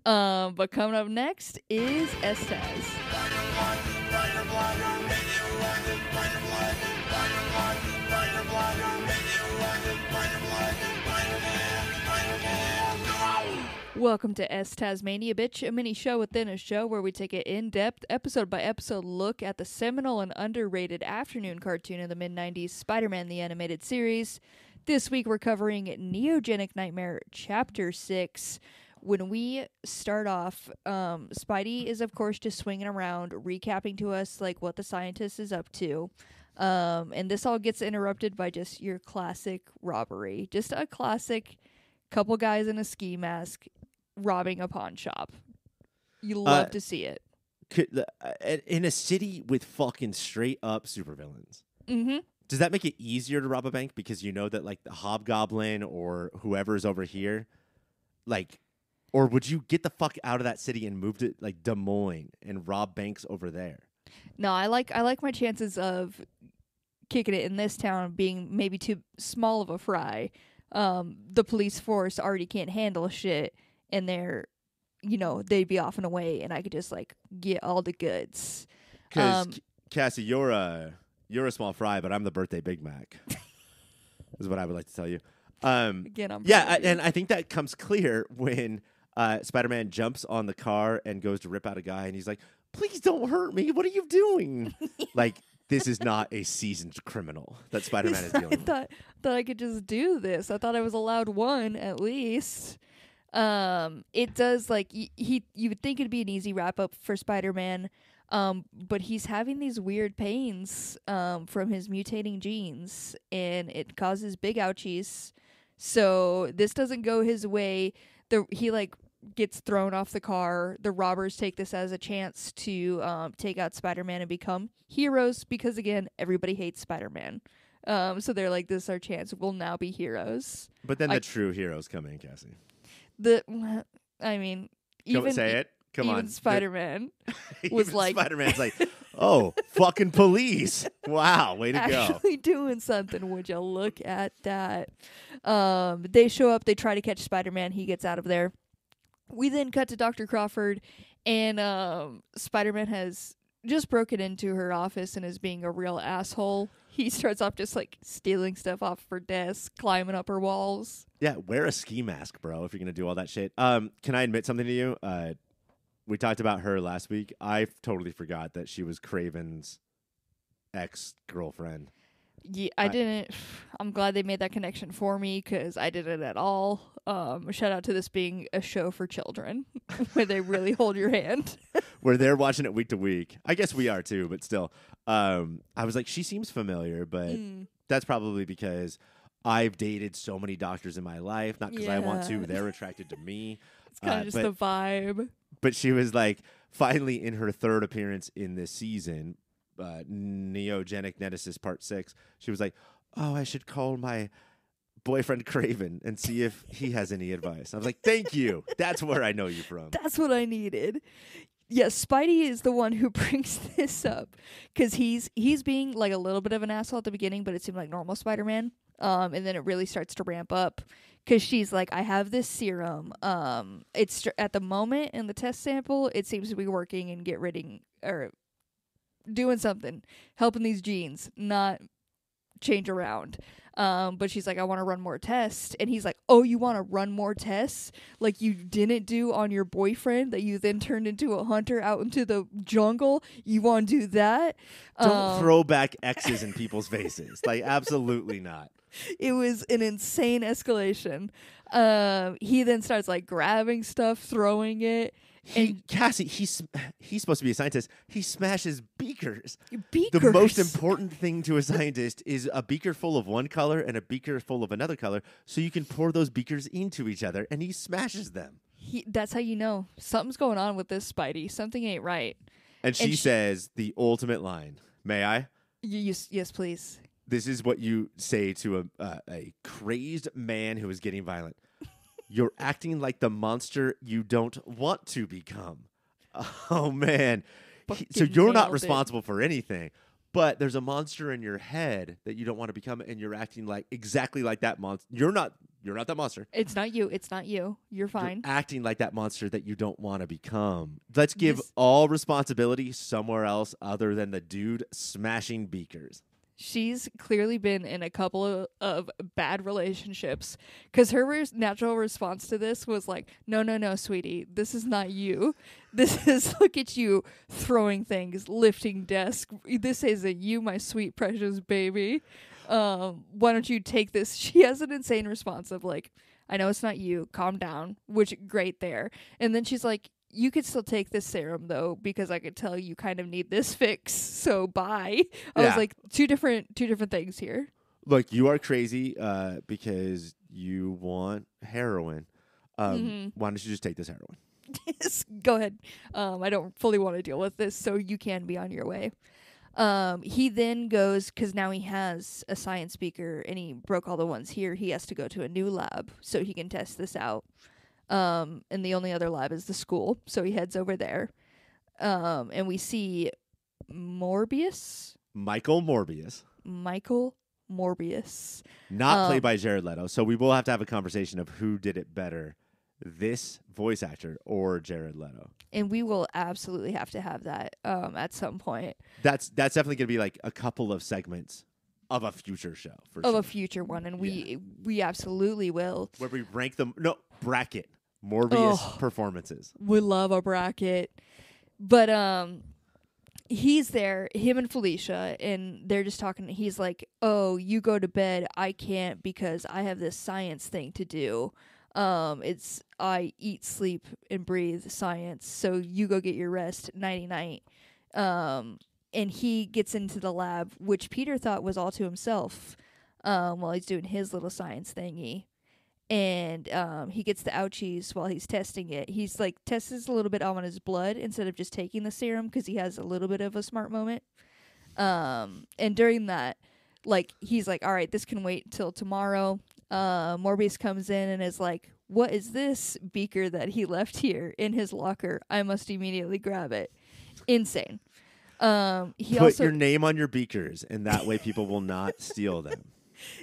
S1: But coming up next is Estas. Welcome to S Tasmania, bitch, a mini show within a show where we take an in-depth, episode-by-episode look at the seminal and underrated afternoon cartoon of the mid-90s, Spider-Man the Animated Series. This week we're covering Neogenic Nightmare Chapter 6. When we start off, Spidey is, of course, just swinging around, recapping to us, what the scientist is up to. And this all gets interrupted by just your classic robbery. Just a classic couple guys in a ski mask robbing a pawn shop. You love to see it.
S2: In a city with fucking straight up supervillains.
S1: Mm-hmm.
S2: Does that make it easier to rob a bank because you know that the Hobgoblin or whoever is over here, or would you get the fuck out of that city and move to Des Moines and rob banks over there?
S1: No, I like my chances of kicking it in this town being maybe too small of a fry. The police force already can't handle shit, and they'd be off and away, and I could just get all the goods.
S2: Because Cassie, you're a small fry, but I'm the birthday Big Mac. Is what I would like to tell you.
S1: Again,
S2: and I think that comes clear when Spider-Man jumps on the car and goes to rip out a guy, and he's like, "Please don't hurt me. What are you doing?" This is not a seasoned criminal that Spider-Man is dealing with.
S1: I thought I could just do this. I thought I was allowed one at least. It does like you would think it'd be an easy wrap up for Spider-Man, but he's having these weird pains from his mutating genes, and it causes big ouchies. So this doesn't go his way. He like gets thrown off the car. The robbers take this as a chance to take out Spider-Man and become heroes because again, everybody hates Spider-Man. So they're like, this is our chance. We'll now be heroes.
S2: But then the true heroes come in, Cassie.
S1: I mean,
S2: Say it. Come
S1: even
S2: on.
S1: Spider-Man was like...
S2: Spider-Man's like, oh, fucking police. Wow, way to go.
S1: Actually doing something, would you look at that? They show up, they try to catch Spider-Man, he gets out of there. We then cut to Dr. Crawford, and Spider-Man has just broken into her office and is being a real asshole. He starts off just like stealing stuff off her desk, climbing up her walls.
S2: Yeah, wear a ski mask, bro, if you're going to do all that shit. Can I admit something to you? We talked about her last week. I totally forgot that she was Craven's ex-girlfriend.
S1: Yeah, I didn't. I'm glad they made that connection for me because I didn't at all. Shout out to this being a show for children where they really hold your hand.
S2: Where they're watching it week to week. I guess we are too, but still. I was like, she seems familiar, but that's probably because I've dated so many doctors in my life. Not because I want to. They're attracted to me.
S1: It's kind of just the vibe.
S2: But she was like, finally in her third appearance in this season, Neogenic Genesis Part 6, she was like, oh, I should call my boyfriend Craven and see if he has any advice. I was like, thank you. That's where I know you from.
S1: That's what I needed. Yes, Spidey is the one who brings this up because he's being like a little bit of an asshole at the beginning, but it seemed like normal Spider-Man. And then it really starts to ramp up because she's like, I have this serum. It's at the moment in the test sample, it seems to be working and doing something, helping these genes not change around. But she's like, I want to run more tests. And he's like, oh, you want to run more tests? Like you didn't do on your boyfriend that you then turned into a hunter out into the jungle? You want to do that?
S2: Don't throw back X's in people's faces. Like, absolutely not.
S1: It was an insane escalation. He then starts like grabbing stuff, throwing it.
S2: Cassie, he's supposed to be a scientist. He smashes beakers.
S1: Beakers.
S2: The most important thing to a scientist is a beaker full of one color and a beaker full of another color, so you can pour those beakers into each other, and he smashes them.
S1: That's how you know something's going on with this Spidey. Something ain't right.
S2: And she says the ultimate line. May I?
S1: Yes, please.
S2: This is what you say to a crazed man who is getting violent. You're acting like the monster you don't want to become. Oh, man. So you're not responsible for anything, but there's a monster in your head that you don't want to become, and you're acting like exactly like that monster. You're not that monster.
S1: It's not you. It's not you. You're fine.
S2: You're acting like that monster that you don't want to become. Let's give all responsibility somewhere else other than the dude smashing beakers.
S1: She's clearly been in a couple of bad relationships because her natural response to this was like, no, sweetie, this is not you. This is, look at you throwing things, lifting desks. This isn't you, my sweet, precious baby. Why don't you take this? She has an insane response of like, I know it's not you. Calm down, which great there. And then she's like, you could still take this serum, though, because I could tell you kind of need this fix, so bye. I was like, two different things here.
S2: Look, you are crazy because you want heroin. Why don't you just take this heroin?
S1: Yes, go ahead. I don't fully want to deal with this, so you can be on your way. He then goes, because now he has a science beaker, and he broke all the ones here. He has to go to a new lab so he can test this out. And the only other lab is the school, so he heads over there. And we see Michael Morbius.
S2: Not played by Jared Leto, so we will have to have a conversation of who did it better, this voice actor or Jared Leto.
S1: And we will absolutely have to have that at some point.
S2: That's definitely going to be like a couple of segments of a future show.
S1: A future one, and we absolutely will.
S2: Where we rank them. No, bracket. Morbius performances.
S1: We love a bracket. But he's there, him and Felicia, and they're just talking. He's like, oh, you go to bed. I can't because I have this science thing to do. It's I eat, sleep, and breathe science. So you go get your rest, nighty night. And he gets into the lab, which Peter thought was all to himself, while he's doing his little science thingy. And he gets the ouchies while he's testing it. He's like tests a little bit on his blood instead of just taking the serum because he has a little bit of a smart moment. And during that, like, he's like, all right, this can wait till tomorrow. Morbius comes in and is like, what is this beaker that he left here in his locker? I must immediately grab it. Insane. He
S2: Put
S1: also
S2: your name on your beakers, and that way people will not steal them.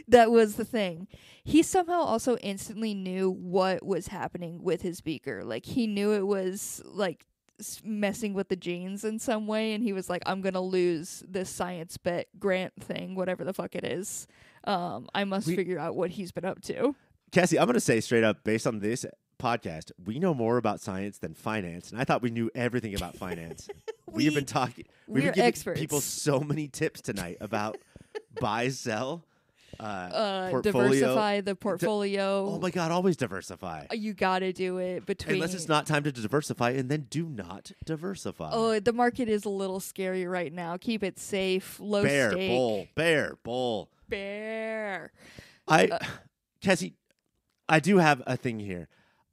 S1: That was the thing. He somehow also instantly knew what was happening with his beaker. Like, he knew it was, like, messing with the genes in some way, and he was like, I'm gonna lose this science bet grant thing, whatever the fuck it is. I must figure out what he's been up to.
S2: Cassie, I'm going to say straight up, based on this podcast, we know more about science than finance, and I thought we knew everything about finance. We have been talking. We've been giving
S1: experts.
S2: people so many tips tonight about buy, sell, portfolio.
S1: Diversify the portfolio.
S2: Oh my God, always diversify.
S1: You gotta do it between.
S2: Unless it's not time to diversify, and then do not diversify.
S1: Oh, the market is a little scary right now. Keep it safe. Low stake.
S2: Bear, bull. Cassie, I do have a thing here.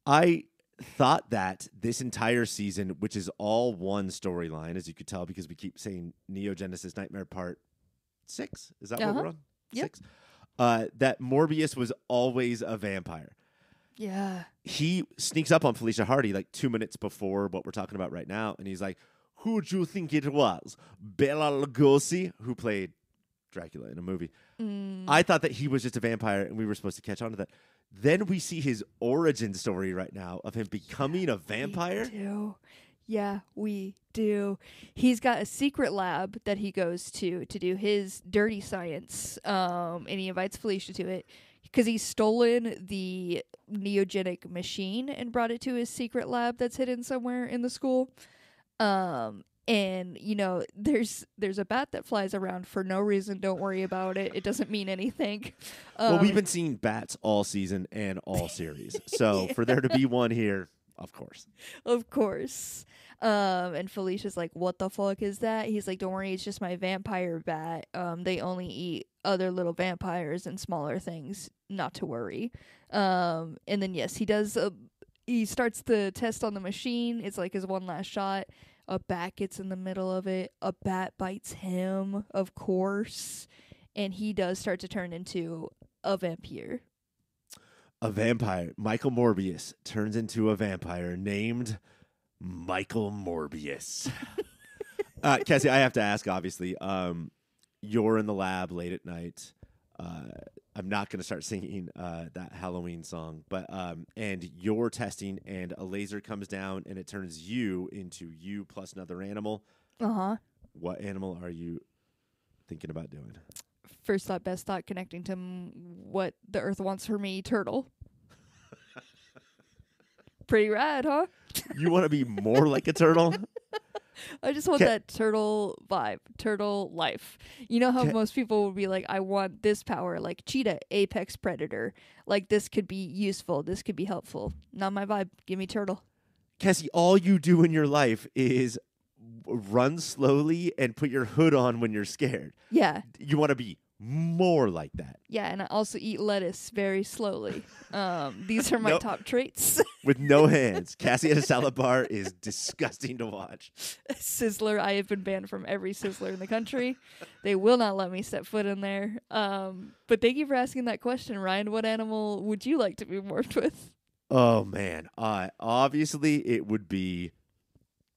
S2: I thought that this entire season, which is all one storyline, as you could tell, because we keep saying Neo Genesis Nightmare Part 6. Is that what we're on?
S1: Yep.
S2: 6? That Morbius was always a vampire.
S1: Yeah.
S2: He sneaks up on Felicia Hardy like 2 minutes before what we're talking about right now, and he's like, who do you think it was? Bela Lugosi, who played Dracula in a movie. I thought that he was just a vampire, and we were supposed to catch on to that. Then we see his origin story right now of him becoming a vampire.
S1: We do. He's got a secret lab that he goes to do his dirty science, and he invites Felicia to it because he's stolen the neogenic machine and brought it to his secret lab that's hidden somewhere in the school. And, you know, there's a bat that flies around for no reason. Don't worry about it. It doesn't mean anything.
S2: Well, we've been seeing bats all season and all series. So for there to be one here, of course.
S1: Of course. And Felicia's like, what the fuck is that? He's like, don't worry, it's just my vampire bat. They only eat other little vampires and smaller things. Not to worry. And then, yes, he starts the test on the machine. It's like his one last shot. A bat gets in the middle of it. A bat bites him, of course. And he does start to turn into a vampire.
S2: A vampire. Michael Morbius turns into a vampire named Michael Morbius. Cassie, I have to ask, obviously. You're in the lab late at night. I'm not going to start singing that Halloween song, but and you're testing, and a laser comes down, and it turns you into you plus another animal. What animal are you thinking about doing?
S1: First thought, best thought, connecting to what the Earth wants for me, turtle. Pretty rad, huh?
S2: You want to be more like a turtle?
S1: I just want that turtle vibe, turtle life. You know how most people will be like, I want this power, like cheetah, apex predator. Like, this could be useful. This could be helpful. Not my vibe. Give me turtle.
S2: Cassie, all you do in your life is run slowly and put your hood on when you're scared.
S1: Yeah.
S2: You want to be more like that.
S1: Yeah, and I also eat lettuce very slowly. These are my top traits.
S2: With no hands. Cassie at a salad bar is disgusting to watch.
S1: Sizzler, I have been banned from every Sizzler in the country. They will not let me step foot in there. But thank you for asking that question, Ryan. What animal would you like to be morphed with?
S2: Oh, man. Obviously, it would be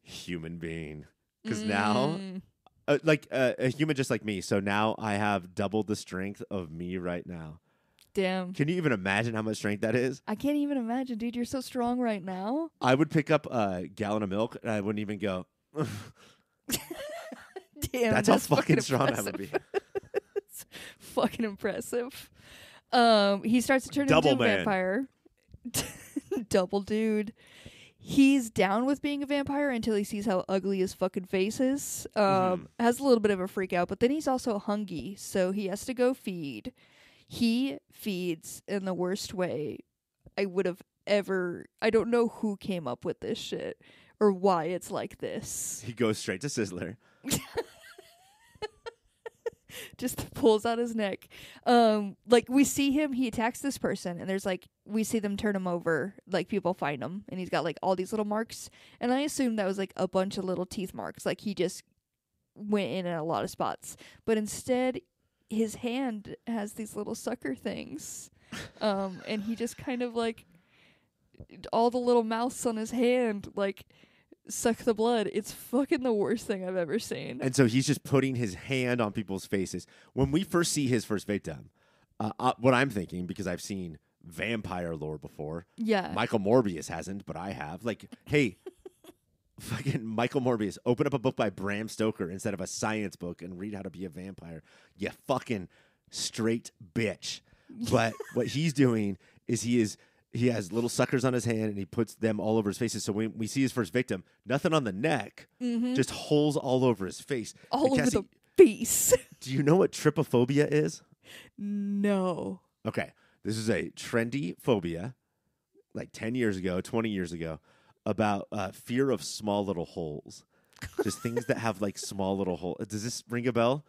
S2: human being. Because now... a human just like me. So now I have double the strength of me right now.
S1: Damn.
S2: Can you even imagine how much strength that is?
S1: I can't even imagine, dude. You're so strong right now.
S2: I would pick up a gallon of milk and I wouldn't even go.
S1: Damn.
S2: That's how fucking strong I would be.
S1: It's fucking impressive. He starts to turn into a vampire. Double dude. He's down with being a vampire until he sees how ugly his fucking face is. Has a little bit of a freak out, but then he's also hungry, so he has to go feed. He feeds in the worst way I would have I don't know who came up with this shit or why it's like this.
S2: He goes straight to Sizzler.
S1: Just pulls out his neck. Like we see him, he attacks this person, and there's like we see them turn him over, like people find him, and he's got like all these little marks. And I assume that was like a bunch of little teeth marks, like he just went in a lot of spots. But instead, his hand has these little sucker things, and he just kind of like all the little mouths on his hand, like. Suck the blood. It's fucking the worst thing I've ever seen.
S2: And so he's just putting his hand on people's faces. When we first see his first victim, what I'm thinking, because I've seen vampire lore before.
S1: Yeah.
S2: Michael Morbius hasn't, but I have. Like, hey, fucking Michael Morbius, open up a book by Bram Stoker instead of a science book and read how to be a vampire. You fucking straight bitch. But what he's doing is he has little suckers on his hand, and he puts them all over his faces. So when we see his first victim, nothing on the neck, just holes all over his face.
S1: All over
S2: Cassie,
S1: the face.
S2: do you know what trypophobia is?
S1: No.
S2: Okay. This is a trendy phobia, like 10 years ago, 20 years ago, about fear of small little holes. Just things that have like small little holes. Does this ring a bell?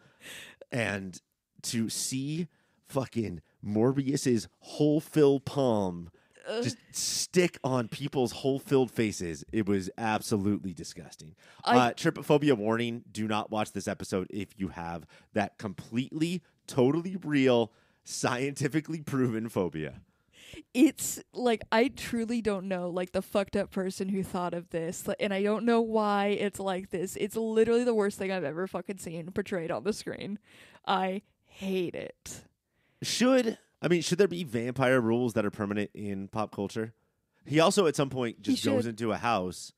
S2: And to see fucking Morbius's hole-filled palm just stick on people's hole-filled faces. It was absolutely disgusting. Trypophobia warning, do not watch this episode if you have that completely, totally real, scientifically proven phobia.
S1: It's like, I truly don't know, like, the fucked up person who thought of this, and I don't know why it's like this. It's literally the worst thing I've ever fucking seen portrayed on the screen. I hate it.
S2: Should there be vampire rules that are permanent in pop culture? He also, at some point, just goes into a house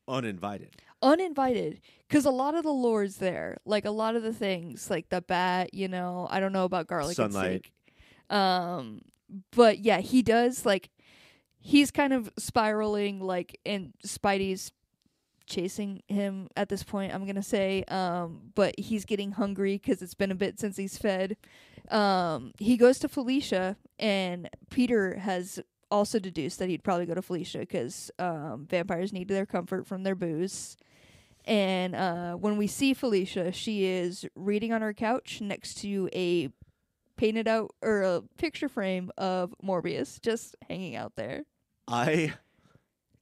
S2: uninvited.
S1: Uninvited. Because a lot of the lore's there. Like, a lot of the things, like the bat, you know, I don't know about garlic
S2: Sunlight.
S1: and steak. But, yeah, he does, like, he's kind of spiraling, like, and Spidey's chasing him at this point, I'm going to say. But he's getting hungry because it's been a bit since he's fed. He goes to Felicia, and Peter has also deduced that he'd probably go to Felicia because vampires need their comfort from their booze. And when we see Felicia, she is reading on her couch next to a painted out or a picture frame of Morbius just hanging out there.
S2: I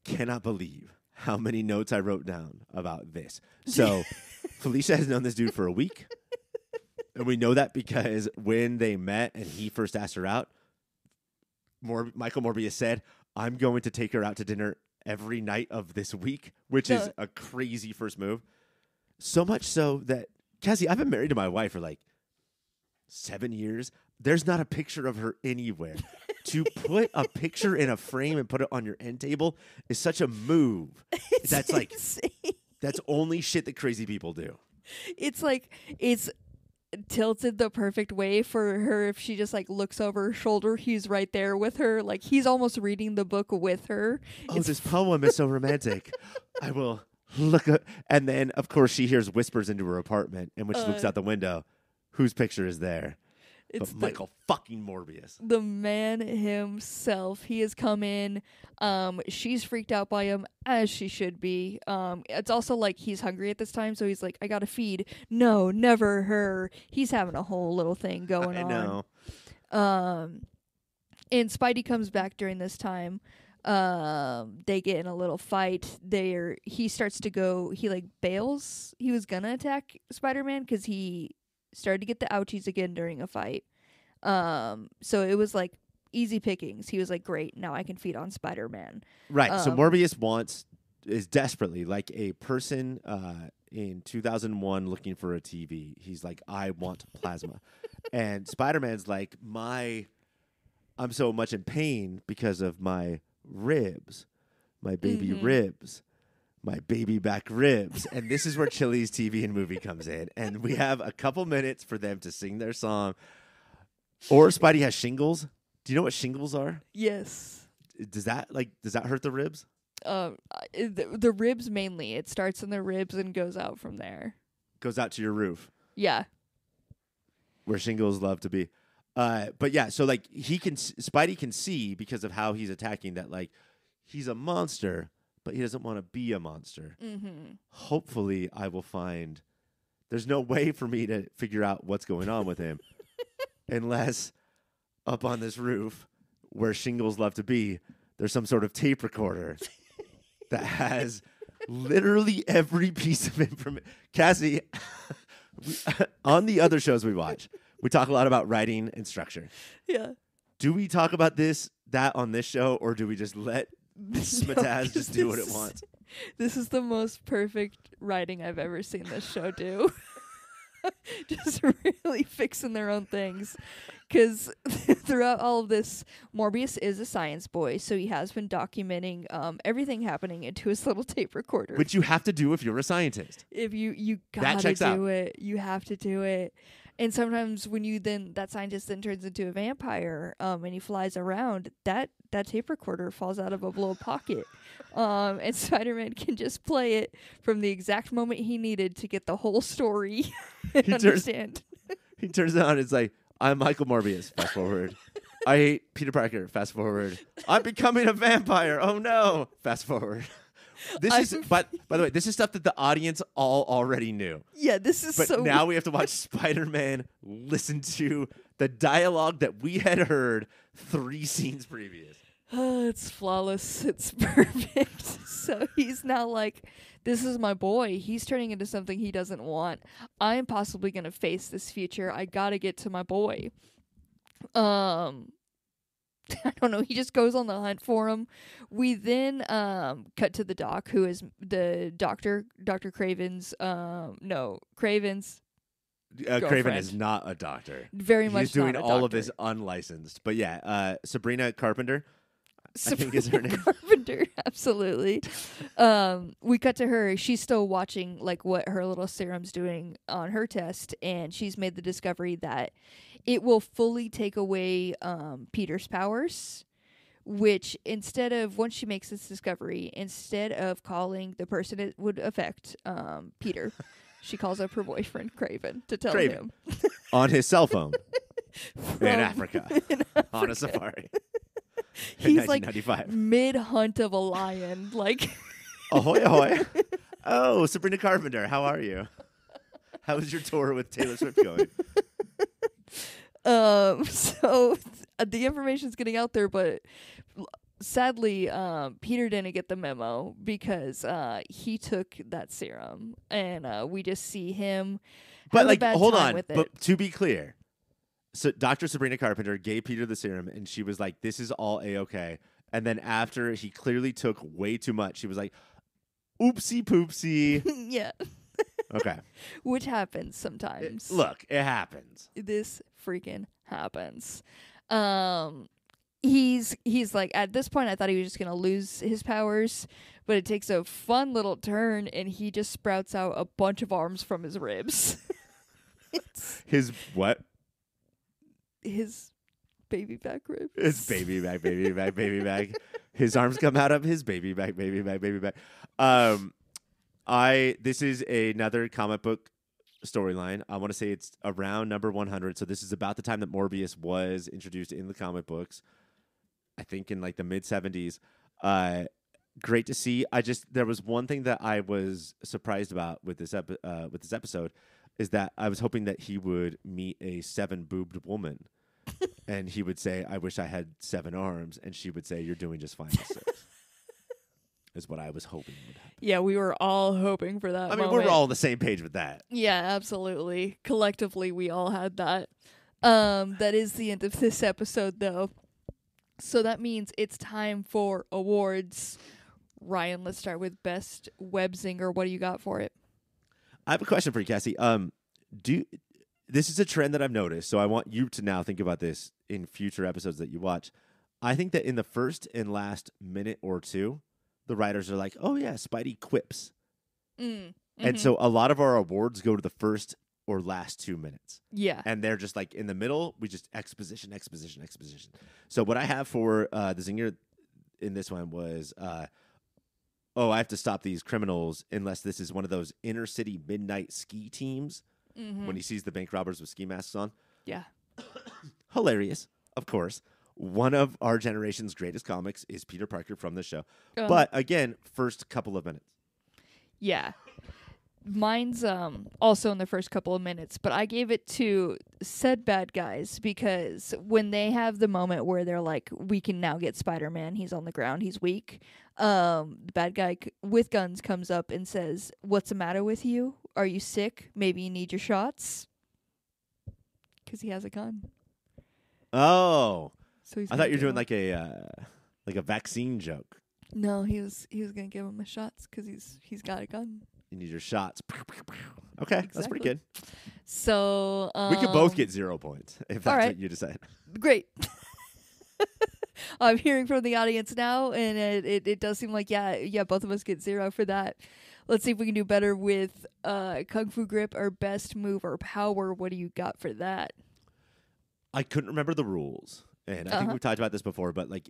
S2: cannot believe how many notes I wrote down about this. So Felicia has known this dude for a week. And we know that because when they met and he first asked her out, Michael Morbius said, I'm going to take her out to dinner every night of this week, which is a crazy first move. So much so that, Cassie, I've been married to my wife for like 7 years. There's not a picture of her anywhere. To put a picture in a frame and put it on your end table is such a move. That's like, that's only shit that crazy people do.
S1: It's like, it's tilted the perfect way for her. If she just like looks over her shoulder, he's right there with her. Like, he's almost reading the book with her.
S2: This poem is so romantic. I will look up. And then, of course, she hears whispers into her apartment. And when she looks out the window, whose picture is there? It's Michael fucking Morbius.
S1: The man himself. He has come in. She's freaked out by him, as she should be. It's also like he's hungry at this time, so he's like, I gotta feed. No, never her. He's having a whole little thing going on.
S2: I know.
S1: And Spidey comes back during this time. They get in a little fight. He starts to go. He like bails. He was gonna attack Spider-Man because he started to get the ouchies again during a fight. So it was like easy pickings. He was like, great, now I can feed on Spider-Man.
S2: Right. So Morbius is desperately like a person in 2001 looking for a TV. He's like, I want plasma. And Spider-Man's like, I'm so much in pain because of my ribs, my baby ribs. My baby back ribs. And this is where Chili's TV and movie comes in. And we have a couple minutes for them to sing their song. Or Spidey has shingles. Do you know what shingles are?
S1: Yes.
S2: Does that hurt the ribs?
S1: The ribs mainly. It starts in the ribs and goes out from there.
S2: Goes out to your roof.
S1: Yeah.
S2: Where shingles love to be. But yeah, so like Spidey can see because of how he's attacking that like he's a monster, but he doesn't want to be a monster.
S1: Mm-hmm.
S2: Hopefully, I will find. There's no way for me to figure out what's going on with him unless up on this roof where shingles love to be, there's some sort of tape recorder that has literally every piece of information. Cassie, on the other shows we watch, we talk a lot about writing and structure.
S1: Yeah.
S2: Do we talk about that on this show, or do we just let Smataz just do what it wants?
S1: This is the most perfect writing I've ever seen this show do. Just really fixing their own things. Because throughout all of this, Morbius is a science boy, so he has been documenting everything happening into his little tape recorder.
S2: Which you have to do if you're a scientist.
S1: If you gotta do it. You have to do it. And sometimes when that scientist then turns into a vampire and he flies around, that tape recorder falls out of a little pocket. And Spider-Man can just play it from the exact moment he needed to get the whole story and understand.
S2: He turns it on, it's like, I'm Michael Morbius, fast forward. I hate Peter Parker, fast forward. I'm becoming a vampire, oh no, fast forward. By the way, this is stuff that the audience all already knew.
S1: Yeah, this is
S2: but now we have to watch Spider-Man listen to the dialogue that we had heard 3 scenes previous.
S1: It's flawless. It's perfect. So he's now like, this is my boy. He's turning into something he doesn't want. I'm possibly going to face this future. I got to get to my boy. I don't know. He just goes on the hunt for him. We then cut to the doc, who is the Dr. Craven's. Craven's.
S2: Craven is not a doctor.
S1: Very much.
S2: He's doing
S1: not a
S2: all
S1: doctor.
S2: of this unlicensed. But yeah, Sabrina Carpenter. I think is her name.
S1: Carpenter, absolutely. We cut to her. She's still watching like what her little serum's doing on her test, and she's made the discovery that it will fully take away Peter's powers. Which once she makes this discovery, instead of calling the person it would affect, Peter, she calls up her boyfriend Craven to tell him
S2: on his cell phone in Africa on a safari.
S1: He's like mid-hunt of a lion, like
S2: ahoy, ahoy. Oh, Sabrina Carpenter, how are you? How was your tour with Taylor Swift going?
S1: So the information's getting out there, but sadly, Peter didn't get the memo because he took that serum, and we just see him.
S2: But like, hold
S1: on.
S2: on. But to be clear. So Dr. Sabrina Carpenter gave Peter the serum, and she was like, this is all A-okay. And then after he clearly took way too much, she was like, oopsie poopsie.
S1: Yeah.
S2: Okay.
S1: Which happens sometimes.
S2: It happens.
S1: This freaking happens. He's like, at this point, I thought he was just going to lose his powers, but it takes a fun little turn, and he just sprouts out a bunch of arms from his ribs.
S2: His what?
S1: His baby back ribs.
S2: His baby back. His arms come out of his baby back. This is another comic book storyline. I want to say it's around number 100. So this is about the time that Morbius was introduced in the comic books. I think in like the mid 70s. Great to see. There was one thing that I was surprised about with this episode. Is that I was hoping that he would meet a 7-boobed woman, and he would say, "I wish I had 7 arms," and she would say, "You're doing just fine with 6." Is what I was hoping would happen.
S1: Yeah, we were all hoping for that.
S2: I mean, we're all on the same page with that.
S1: Yeah, absolutely. Collectively, we all had that. That is the end of this episode, though. So that means it's time for awards. Ryan, let's start with best web zinger. What do you got for it?
S2: I have a question for you, Cassie. This is a trend that I've noticed, so I want you to now think about this in future episodes that you watch. I think that in the first and last minute or two, the writers are like, "Oh yeah, Spidey quips," and so a lot of our awards go to the first or last 2 minutes.
S1: Yeah,
S2: and they're just like in the middle, we just exposition. So what I have for the zinger in this one was. I have to stop these criminals unless this is one of those inner city midnight ski teams when he sees the bank robbers with ski masks on.
S1: Yeah.
S2: hilarious, of course. One of our generation's greatest comics is Peter Parker from the show.
S1: Oh.
S2: But again, first couple of minutes.
S1: Yeah. Mine's also in the first couple of minutes, but I gave it to said bad guys because when they have the moment where they're like, we can now get Spider-Man, he's on the ground, he's weak, the bad guy with guns comes up and says, what's the matter with you? Are you sick? Maybe you need your shots? Because he has a gun.
S2: Oh.
S1: So he's
S2: I thought you were doing
S1: him.
S2: like a vaccine joke.
S1: No, he was gonna give him a shots because he's got a gun.
S2: You need your shots. Okay, that's pretty good.
S1: So
S2: we could both get 0 points if that's what you decide.
S1: Great. I'm hearing from the audience now, and it does seem like yeah, both of us get 0 for that. Let's see if we can do better with Kung Fu Grip or Best Move or Power. What do you got for that?
S2: I couldn't remember the rules, and I think we've talked about this before, but like.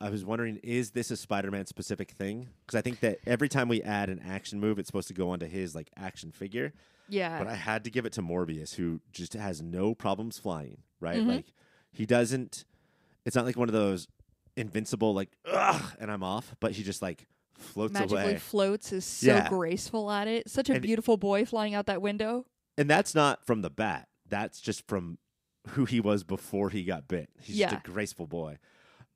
S2: I was wondering, is this a Spider-Man specific thing? Because I think that every time we add an action move, it's supposed to go onto his like action figure.
S1: Yeah.
S2: But I had to give it to Morbius, who just has no problems flying, right?
S1: Mm-hmm.
S2: Like he doesn't. It's not like one of those Invincible, like ugh, and I'm off. But he just like floats
S1: magically
S2: away.
S1: Floats is so graceful at it. Such a beautiful boy flying out that window.
S2: And that's not from the bat. That's just from who he was before he got bit. He's just a graceful boy.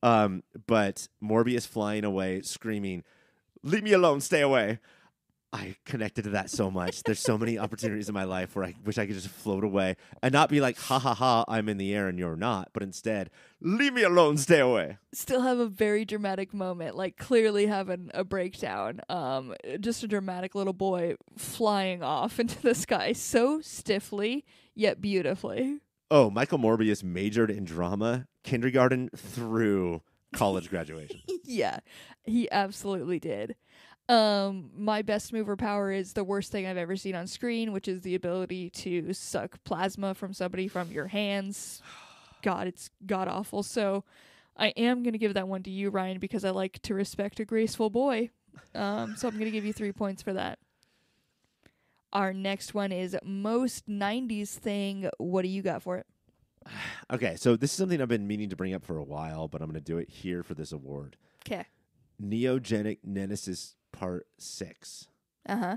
S2: But Morbius flying away, screaming, "Leave me alone, stay away." I connected to that so much. There's so many opportunities in my life where I wish I could just float away and not be like, ha ha ha, I'm in the air and you're not, but instead, leave me alone, stay away.
S1: Still have a very dramatic moment, like clearly having a breakdown. Just a dramatic little boy flying off into the sky so stiffly, yet beautifully.
S2: Oh, Michael Morbius majored in drama, kindergarten through college graduation.
S1: Yeah, he absolutely did. My best mover power is the worst thing I've ever seen on screen, which is the ability to suck plasma from somebody from your hands. God, it's god awful. So I am going to give that one to you, Ryan, because I like to respect a graceful boy. So I'm going to give you 3 points for that. Our next one is most 90s thing. What do you got for it?
S2: Okay, so this is something I've been meaning to bring up for a while, but I'm going to do it here for this award.
S1: Okay.
S2: Neogenic Nemesis Part 6.
S1: Uh-huh.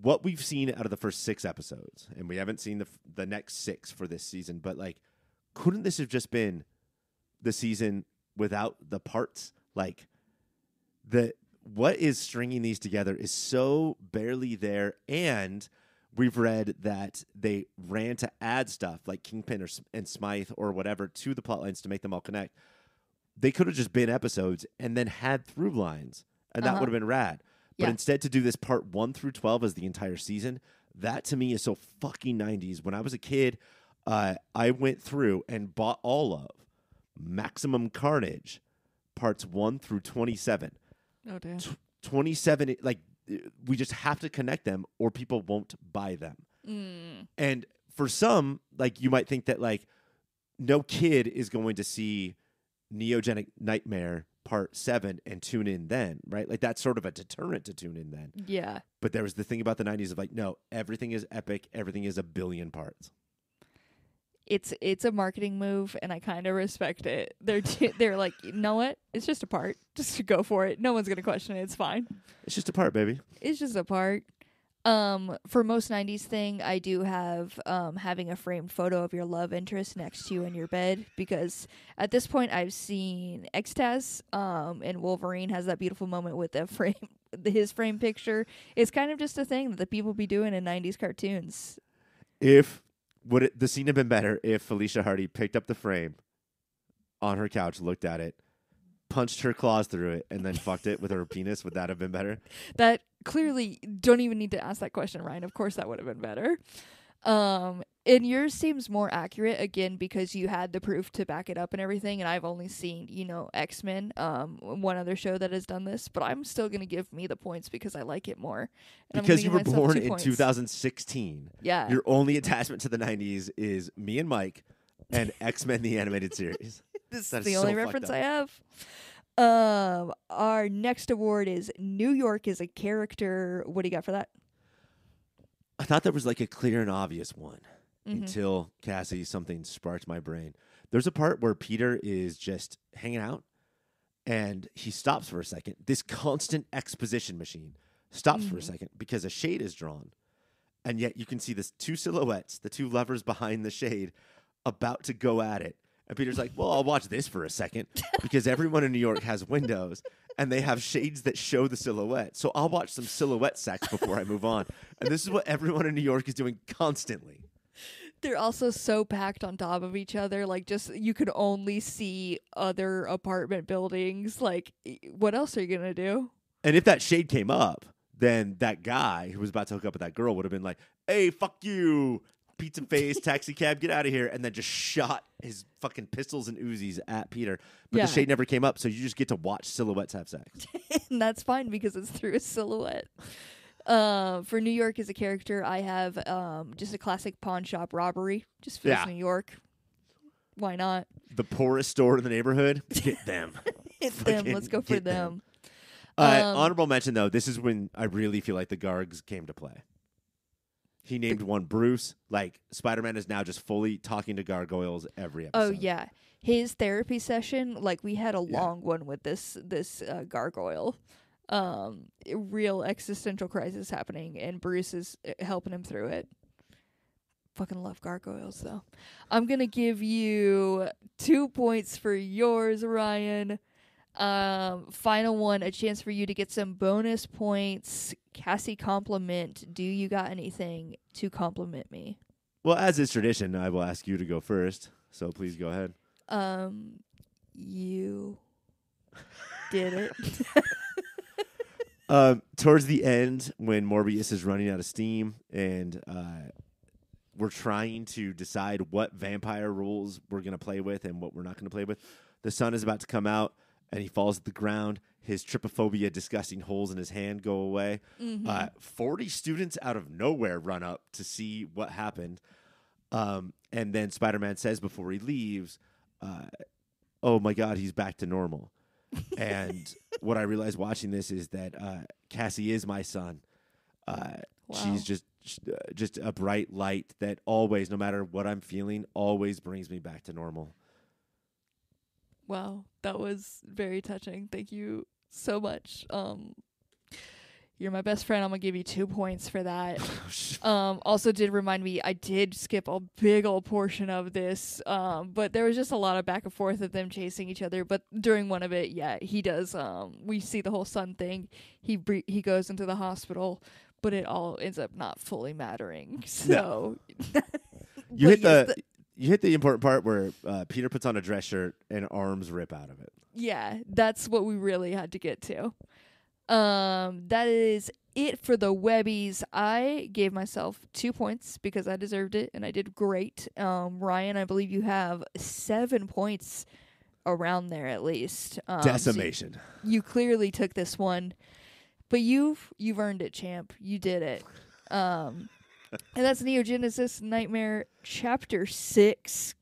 S2: What we've seen out of the first 6 episodes, and we haven't seen the next 6 for this season, but like, couldn't this have just been the season without the parts? Like, what is stringing these together is so barely there, and we've read that they ran to add stuff like Kingpin and Smythe or whatever to the plot lines to make them all connect. They could have just been episodes and then had through lines, and that would have been rad. But instead to do this part 1 through 12 as the entire season, that to me is so fucking 90s. When I was a kid, I went through and bought all of Maximum Carnage parts 1 through 27.
S1: Oh, damn.
S2: 27, like, we just have to connect them or people won't buy them. And for some, like, you might think that, like, no kid is going to see Neogenic Nightmare Part 7 and tune in then, right? Like, that's sort of a deterrent to tune in then.
S1: Yeah.
S2: But there was the thing about the 90s of, like, no, everything is epic. Everything is a billion parts.
S1: It's a marketing move, and I kind of respect it. They're like, you know what? It's just a part. Just go for it. No one's gonna question it. It's fine.
S2: It's just a part, baby.
S1: It's just a part. For most 90s thing, I do have having a framed photo of your love interest next to you in your bed, because at this point I've seen Extaz, and Wolverine has that beautiful moment with the frame, his frame picture. It's kind of just a thing that the people be doing in 90s cartoons.
S2: Would the scene have been better if Felicia Hardy picked up the frame on her couch, looked at it, punched her claws through it, and then fucked it with her penis? Would that have been better?
S1: That clearly, don't even need to ask that question, Ryan. Of course that would have been better. And yours seems more accurate, again, because you had the proof to back it up and everything, and I've only seen, X-Men, one other show that has done this, but I'm still going to give me the points because I like it more. And
S2: because you were born in
S1: points.
S2: 2016.
S1: Yeah.
S2: Your only attachment to the 90s is me and Mike and X-Men the Animated Series.
S1: This is the only reference I have. Our next award is New York is a character. What do you got for that?
S2: I thought there was like a clear and obvious one. until Cassie, something sparked my brain. There's a part where Peter is just hanging out and he stops for a second. This constant exposition machine stops for a second because a shade is drawn. And yet you can see this two silhouettes, the two lovers behind the shade, about to go at it. And Peter's like, well, I'll watch this for a second because everyone in New York has windows and they have shades that show the silhouette. So I'll watch some silhouette sex before I move on. And this is what everyone in New York is doing constantly.
S1: They're also so packed on top of each other. Like, just, you could only see other apartment buildings. Like, what else are you going to do?
S2: And if that shade came up, then that guy who was about to hook up with that girl would have been like, hey, fuck you, pizza face, taxi cab, get out of here. And then just shot his fucking pistols and Uzis at Peter. But the shade never came up, so you just get to watch silhouettes have sex.
S1: And that's fine because it's through a silhouette. For New York as a character, I have just a classic pawn shop robbery. Just feels New York. Why not?
S2: The poorest store in the neighborhood. Get them.
S1: Hit them. Let's go for them.
S2: Honorable mention, though, this is when I really feel like the Gargs came to play. He named one Bruce. Like, Spider-Man is now just fully talking to gargoyles every episode.
S1: Oh, yeah. His therapy session, like, we had a long one with this gargoyle. Real existential crisis happening, and Bruce is helping him through it. Fucking love gargoyles, though. I'm gonna give you 2 points for yours, Ryan. Final one, a chance for you to get some bonus points. Cassie compliment. Do you got anything to compliment me?
S2: Well, as is tradition, I will ask you to go first. So please go ahead.
S1: You did it.
S2: Towards the end, when Morbius is running out of steam and we're trying to decide what vampire rules we're going to play with and what we're not going to play with, the sun is about to come out and he falls at the ground. His trypophobia, disgusting holes in his hand go away. 40 students out of nowhere run up to see what happened. And then Spider-Man says before he leaves, oh my God, he's back to normal. And what I realized watching this is that Cassie is my son. Wow. She's just a bright light that always, no matter what I'm feeling, always brings me back to normal.
S1: Wow, that was very touching. Thank you so much. You're my best friend. I'm going to give you 2 points for that. Also did remind me, I did skip a big old portion of this, but there was just a lot of back and forth of them chasing each other. But during one of it, he does. We see the whole sun thing. He goes into the hospital, but it all ends up not fully mattering. So
S2: You hit the important part where Peter puts on a dress shirt and arms rip out of it.
S1: Yeah, that's what we really had to get to. That is it for the Webbies. I gave myself 2 points because I deserved it and I did great. Ryan, I believe you have 7 points around there at least.
S2: Decimation.
S1: So you clearly took this one, but you've earned it, champ. You did it. And that's Neogenesis Nightmare Chapter 6.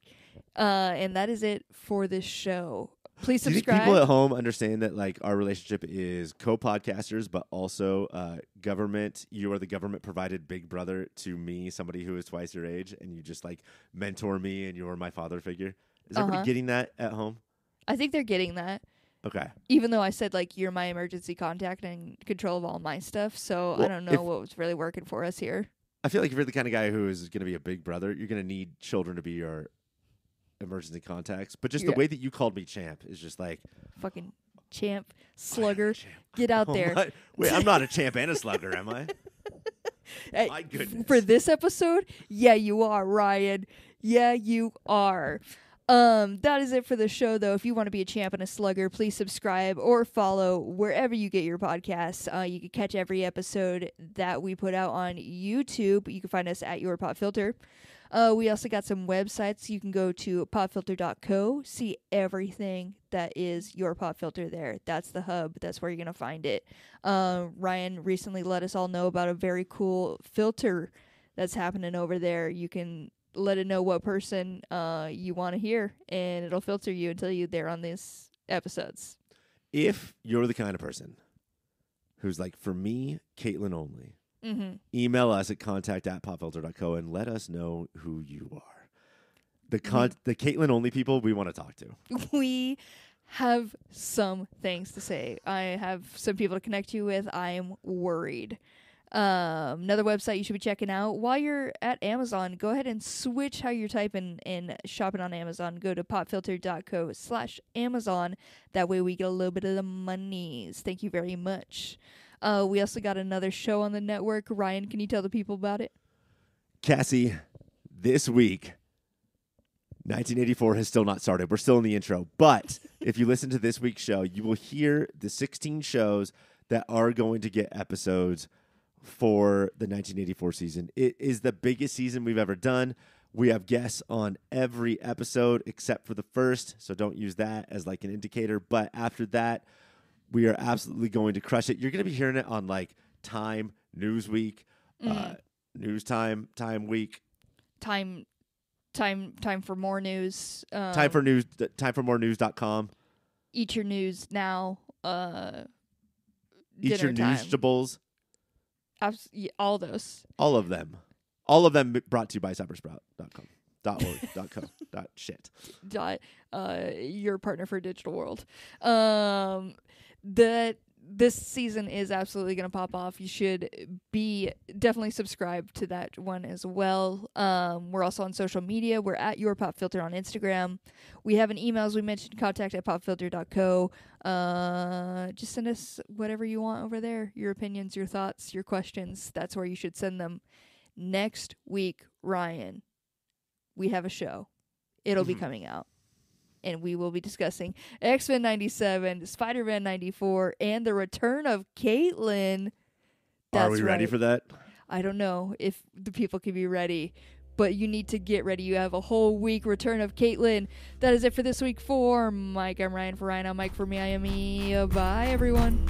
S1: And that is it for this show. Please subscribe.
S2: Do you think people at home understand that like our relationship is co-podcasters, but also government? You are the government-provided big brother to me, somebody who is twice your age, and you just like mentor me, and you're my father figure. Is everybody getting that at home?
S1: I think they're getting that.
S2: Okay.
S1: Even though I said like you're my emergency contact and control of all my stuff, so I don't know what was really working for us here.
S2: I feel like if you're the kind of guy who is going to be a big brother, you're going to need children to be your emergency contacts. But just the way that you called me champ is just like...
S1: Fucking champ, slugger, get out there.
S2: Wait, I'm not a champ and a slugger, am I? My goodness.
S1: For this episode, yeah, you are, Ryan. Yeah, you are. That is it for the show, though. If you want to be a champ and a slugger, please subscribe or follow wherever you get your podcasts. You can catch every episode that we put out on YouTube. You can find us at Your Pop Filter. We also got some websites. You can go to popfilter.co, see everything that is Your Pop Filter there. That's the hub. That's where you're going to find it. Ryan recently let us all know about a very cool filter that's happening over there. You can let it know what person you want to hear, and it'll filter you until you're there on these episodes.
S2: If you're the kind of person who's like, for me, Caitlin only, email us at contact@popfilter.co and let us know who you are. The Caitlyn only people we want to talk to.
S1: We have some things to say. I have some people to connect you with. I am worried. Another website you should be checking out while you're at Amazon. Go ahead and switch how you're typing and shopping on Amazon. Go to popfilter.co/Amazon. That way we get a little bit of the monies. Thank you very much. We also got another show on the network. Ryan, can you tell the people about it?
S2: Cassie, this week, 1984 has still not started. We're still in the intro. But if you listen to this week's show, you will hear the 16 shows that are going to get episodes for the 1984 season. It is the biggest season we've ever done. We have guests on every episode except for the first, so don't use that as like an indicator. But after that, we are absolutely going to crush it. You're going to be hearing it on like Time, Newsweek, News Time, Time Week,
S1: Time for more news.
S2: Time for more news.com.
S1: Eat your news now.
S2: Eat your newsables.
S1: All those.
S2: All of them. All of them brought to you by cybersprout.com. .org.co. .shit.
S1: Your partner for digital world. This season is absolutely going to pop off. You should be definitely subscribed to that one as well. We're also on social media. We're at Your Pop Filter on Instagram. We have an email, as we mentioned, contact@popfilter.co. Just send us whatever you want over there. Your opinions, your thoughts, your questions. That's where you should send them. Next week, Ryan, we have a show. It'll be coming out. And we will be discussing X-Men 97, Spider-Man 94, and the return of Caitlyn.
S2: Are we ready for that?
S1: I don't know if the people can be ready, but you need to get ready. You have a whole week. Return of Caitlyn. That is it for this week for Mike. I'm Ryan. For Ryan, I'm Mike. For me, I am E. Bye, everyone.